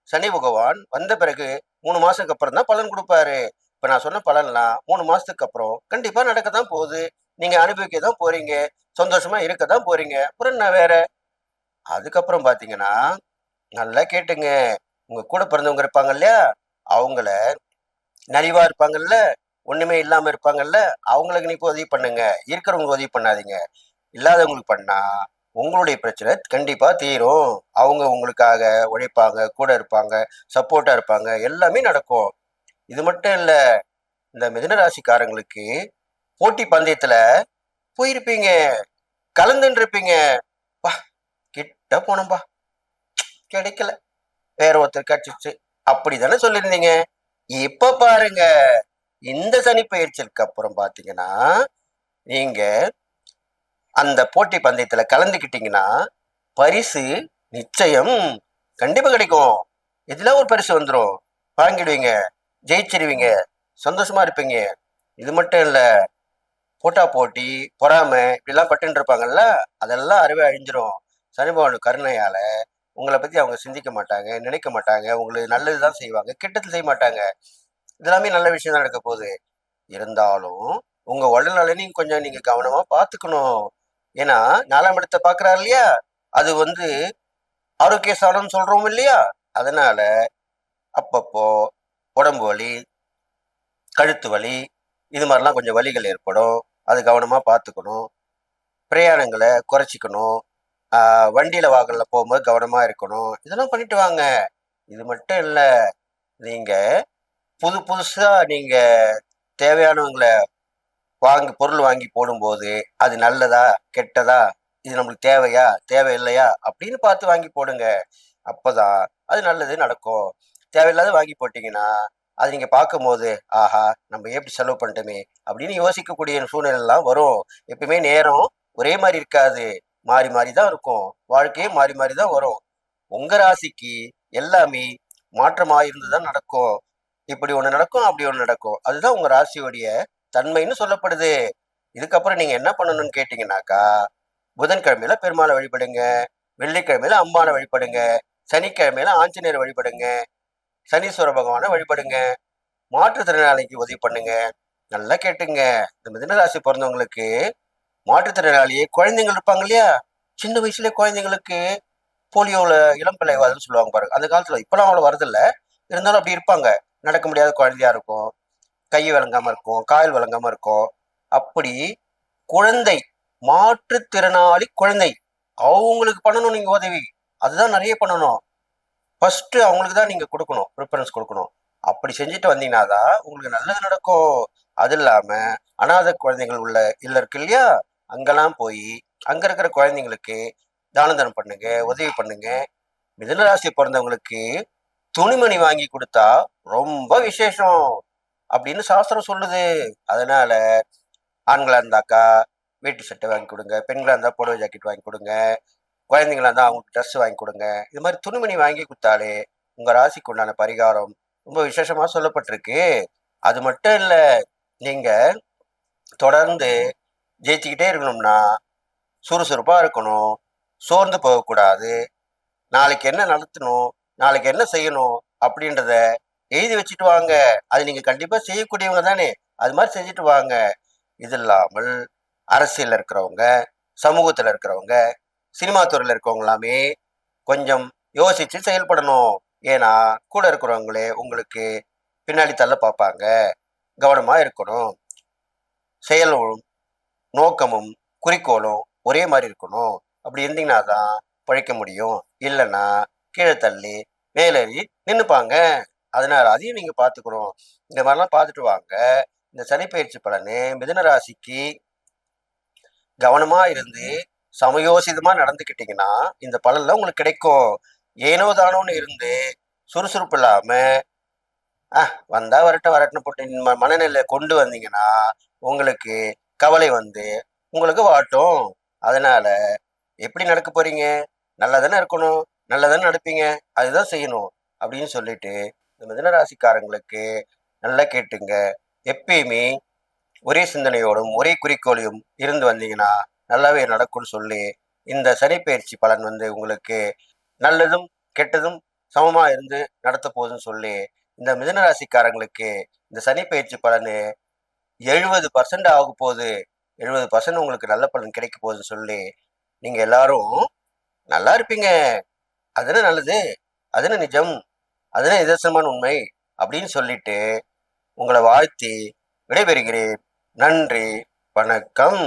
[SPEAKER 7] சனி பகவான் வந்த பிறகு 3 மாசத்துக்கு அப்புறம் தான் பலன் கொடுப்பாரு. இப்ப நான் சொன்ன பலன்லாம் 3 மாசத்துக்கு அப்புறம் கண்டிப்பா நடக்கத்தான் போகுது. நீங்க அனுபவிக்க தான் போறீங்க, சந்தோஷமா இருக்க தான் போறீங்க. அப்புறம் நான் வேற. அதுக்கப்புறம் பாத்தீங்கன்னா, நல்லா கேட்டுங்க, உங்க கூட பிறந்தவங்க இருப்பாங்க இல்லையா? அவங்கள நலிவா இருப்பாங்கல்ல, ஒண்ணுமே இல்லாம இருப்பாங்கல்ல, அவங்களுக்கு நீ உதவி பண்ணுங்க. இருக்கிறவங்களுக்கு உதவி பண்ணாதீங்க. இல்லாதவங்களுக்கு பண்ணா உங்களுடைய பிரச்சனை கண்டிப்பா தீரும். அவங்க உங்களுக்காக உழைப்பாங்க, கூட இருப்பாங்க, சப்போர்ட்டா இருப்பாங்க. எல்லாமே நடக்கும். இது மட்டும் இல்ல, இந்த மிதுன ராசிக்காரங்களுக்கு போட்டி பந்தயத்துல போயிருப்பீங்க, கலந்துன்னு இருப்பீங்க. பா கிட்ட போனோம்பா, கிடைக்கல, வேற ஒருத்தர் கிடைச்சிச்சு, அப்படிதானே சொல்லியிருந்தீங்க. இப்ப பாருங்க, இந்த சனி பயிற்சிக்கு அப்புறம் பாத்தீங்கன்னா, நீங்க அந்த போட்டி பந்தயத்துல கலந்துக்கிட்டீங்கன்னா பரிசு நிச்சயம் கண்டிப்பா கிடைக்கும். இதுல ஒரு பரிசு வந்துடும், வாங்கிடுவீங்க, ஜெயிச்சிருவீங்க, சந்தோஷமா இருப்பீங்க. இது மட்டும் இல்ல, போட்டா போட்டி பொறாமை இப்படிலாம் பட்டுன்னு இருப்பாங்கல்ல, அதெல்லாம் அறவே அழிஞ்சிரும். சனி பகவான் கருணையால உங்களை பத்தி அவங்க சிந்திக்க மாட்டாங்க, நினைக்க மாட்டாங்க. உங்களுக்கு நல்லதுதான் செய்வாங்க, கெட்டது செய்ய மாட்டாங்க. இதெல்லாமே நல்ல விஷயம் தான் நடக்க போகுது. இருந்தாலும் உங்க உடல் நலனையும் கொஞ்சம் நீங்க கவனமா பாத்துக்கணும். ஏன்னா 4ஆம் இடத்தை பாக்குறாரு இல்லையா? அது வந்து ஆரோக்கிய சாணம்னு சொல்றோம் இல்லையா? அதனால அப்பப்போ உடம்பு வலி, கழுத்து வலி, இது மாதிரிலாம் கொஞ்சம் வலிகள் ஏற்படும். அது கவனமா பார்த்துக்கணும். பிரயாணங்களை குறைச்சிக்கணும். வண்டியில வாகனத்துல போகும்போது கவனமா இருக்கணும். இதெல்லாம் பண்ணிட்டு வாங்க. இது மட்டும் இல்ல, நீங்க புதுசா நீங்க தேவையானவங்களை பொருள் வாங்கி போடும்போது அது நல்லதா கெட்டதா, இது நம்மளுக்கு தேவையா தேவையில்லையா அப்படின்னு பார்த்து வாங்கி போடுங்க. அப்பதான் அது நல்லது நடக்கும். தேவையில்லாத வாங்கி போட்டீங்கன்னா அது நீங்க பார்க்கும்போது, ஆஹா நம்ம எப்படி செலவு பண்ணிட்டோமே அப்படின்னு யோசிக்கக்கூடிய சூழ்நிலை எல்லாம் வரும். எப்பயுமே நேரம் ஒரே மாதிரி இருக்காது, மாறி மாறி தான் இருக்கும். வாழ்க்கையே மாறி மாறி தான் வரும். உங்க ராசிக்கு எல்லாமே மாற்றமா இருந்துதான் நடக்கும். இப்படி ஒண்ணு நடக்கும், அப்படி ஒண்ணு நடக்கும். அதுதான் உங்க ராசியோடைய தன்மைன்னு சொல்லப்படுது. இதுக்கப்புறம் நீங்க என்ன பண்ணணும்னு கேட்டீங்கன்னாக்கா, புதன்கிழமையில பெருமாளை வழிபடுங்க, வெள்ளிக்கிழமையில அம்பானை வழிபடுங்க, சனிக்கிழமையில ஆஞ்சநேயர் வழிபடுங்க, சனீஸ்வர பகவானை வழிபடுங்க, மாற்றுத்திறனாளிக்கு உதவி பண்ணுங்க. நல்லா கேட்டுங்க, இந்த மிதுனராசி பிறந்தவங்களுக்கு மாற்றுத்திறனாளி குழந்தைங்க இருப்பாங்க இல்லையா? சின்ன வயசுல குழந்தைங்களுக்கு போலியோல இளம் பிள்ளைவாதம்னு சொல்லுவாங்க பாருங்க. அந்த காலத்துல இப்பெல்லாம் அவ்வளவு வரதில்ல, இருந்தாலும் அப்படி இருப்பாங்க. நடக்க முடியாத குழந்தையா இருக்கும், கை விளங்காம இருக்கும், கால் விளங்காம இருக்கும். அப்படி குழந்தை, மாற்றுத்திறனாளி குழந்தை, அவங்களுக்கு பண்ணணும் நீங்க உதவி. அதுதான் நிறைய பண்ணணும். ஃபர்ஸ்ட் அவங்களுக்கு தான் நீங்க கொடுக்கணும், ப்ரிஃபரன்ஸ் கொடுக்கணும். அப்படி செஞ்சுட்டு வந்தீங்கன்னா தான் உங்களுக்கு நல்லது நடக்கும். அது இல்லாம அனாதை குழந்தைகள் உள்ள இல்ல இருக்கு இல்லையா, அங்கெல்லாம் போய் அங்க இருக்கிற குழந்தைங்களுக்கு தான தர்மம் பண்ணுங்க, உதவி பண்ணுங்க. மிதுன ராசி பிறந்தவங்களுக்கு துணிமணி வாங்கி கொடுத்தா ரொம்ப விசேஷம் அப்படின்னு சாஸ்திரம் சொல்லுது. அதனால ஆண்களா இருந்தாக்கா வேட்டி சட்டை வாங்கி கொடுங்க, பெண்களா இருந்தா புடவை ஜாக்கெட் வாங்கி கொடுங்க, குழந்தைங்களா இருந்தா அவங்களுக்கு ட்ரெஸ் வாங்கி கொடுங்க. இது மாதிரி துணிமணி வாங்கி கொடுத்தாலே உங்க ராசிக்கு உண்டான பரிகாரம் ரொம்ப விசேஷமா சொல்லப்பட்டிருக்கு. அது மட்டும் இல்ல, நீங்க தொடர்ந்து ஜெயிச்சுக்கிட்டே இருக்கணும்னா சுறுசுறுப்பா இருக்கணும், சோர்ந்து போகக்கூடாது. நாளைக்கு என்ன நடத்தணும், நாளைக்கு என்ன செய்யணும் அப்படின்றத எழுதி வச்சுட்டு வாங்க. அது நீங்க கண்டிப்பா செய்யக்கூடியவங்க தானே, அது மாதிரி செஞ்சுட்டு வாங்க. இது இல்லாமல் அரசியல்ல இருக்கிறவங்க, சமூகத்துல இருக்கிறவங்க, சினிமா துறையில இருக்கவங்க எல்லாமே கொஞ்சம் யோசிச்சு செயல்படணும். ஏன்னா கூட இருக்கிறவங்களே உங்களுக்கு பின்னாடி தள்ள பார்ப்பாங்க. கவனமா இருக்கணும். செயலும் நோக்கமும் குறிக்கோளும் ஒரே மாதிரி இருக்கணும். அப்படி இருந்தீங்கன்னா தான் பழைக்க முடியும். இல்லைன்னா கீழே தள்ளி மேலேறி நின்றுப்பாங்க. அதனால அதையும் நீங்க பார்த்துக்கணும். இந்த மாதிரிலாம் பார்த்துட்டு வாங்க. இந்த சனிப்பெயர்ச்சி பலனு மிதுன ராசிக்கு கவனமா இருந்து சமயோசிதமா நடந்துக்கிட்டீங்கன்னா இந்த பலன்லாம் உங்களுக்கு கிடைக்கும். ஏனோ தானோன்னு இருந்து சுறுசுறுப்பு இல்லாம வந்தா வரட்டும் வரட்டும் போட்டு மனநிலையை கொண்டு வந்தீங்கன்னா உங்களுக்கு கவலை வந்து உங்களுக்கு வாட்டும். அதனால எப்படி நடக்க போறீங்க, நல்லா தானே இருக்கணும், நல்லா தானே நடப்பீங்க, அதுதான் செய்யணும் அப்படின்னு சொல்லிட்டு இந்த மிதுன ராசிக்காரங்களுக்கு நல்லா கேட்டுங்க. எப்பயுமே ஒரே சிந்தனையோடும் ஒரே குறிக்கோளையும் இருந்து வந்தீங்கன்னா நல்லாவே நடக்கும்னு சொல்லி இந்த சனிப்பெயர்ச்சி பலன் வந்து உங்களுக்கு நல்லதும் கெட்டதும் சமமா இருந்து நடத்த போகுதுன்னு சொல்லி இந்த மிதுன ராசிக்காரங்களுக்கு இந்த சனிப்பெயர்ச்சி பலனு 70% ஆக போகுது, 70% உங்களுக்கு நல்ல பலன் கிடைக்க போகுதுன்னு சொல்லி நீங்க எல்லாரும் நல்லா இருப்பீங்க. அதுன்னு நல்லது, அதுன்னு நிஜம், அதுன்னு நிதர்சனமான உண்மை அப்படின்னு சொல்லிட்டு உங்களை வாழ்த்தி விடைபெறுகிறேன். நன்றி, வணக்கம்.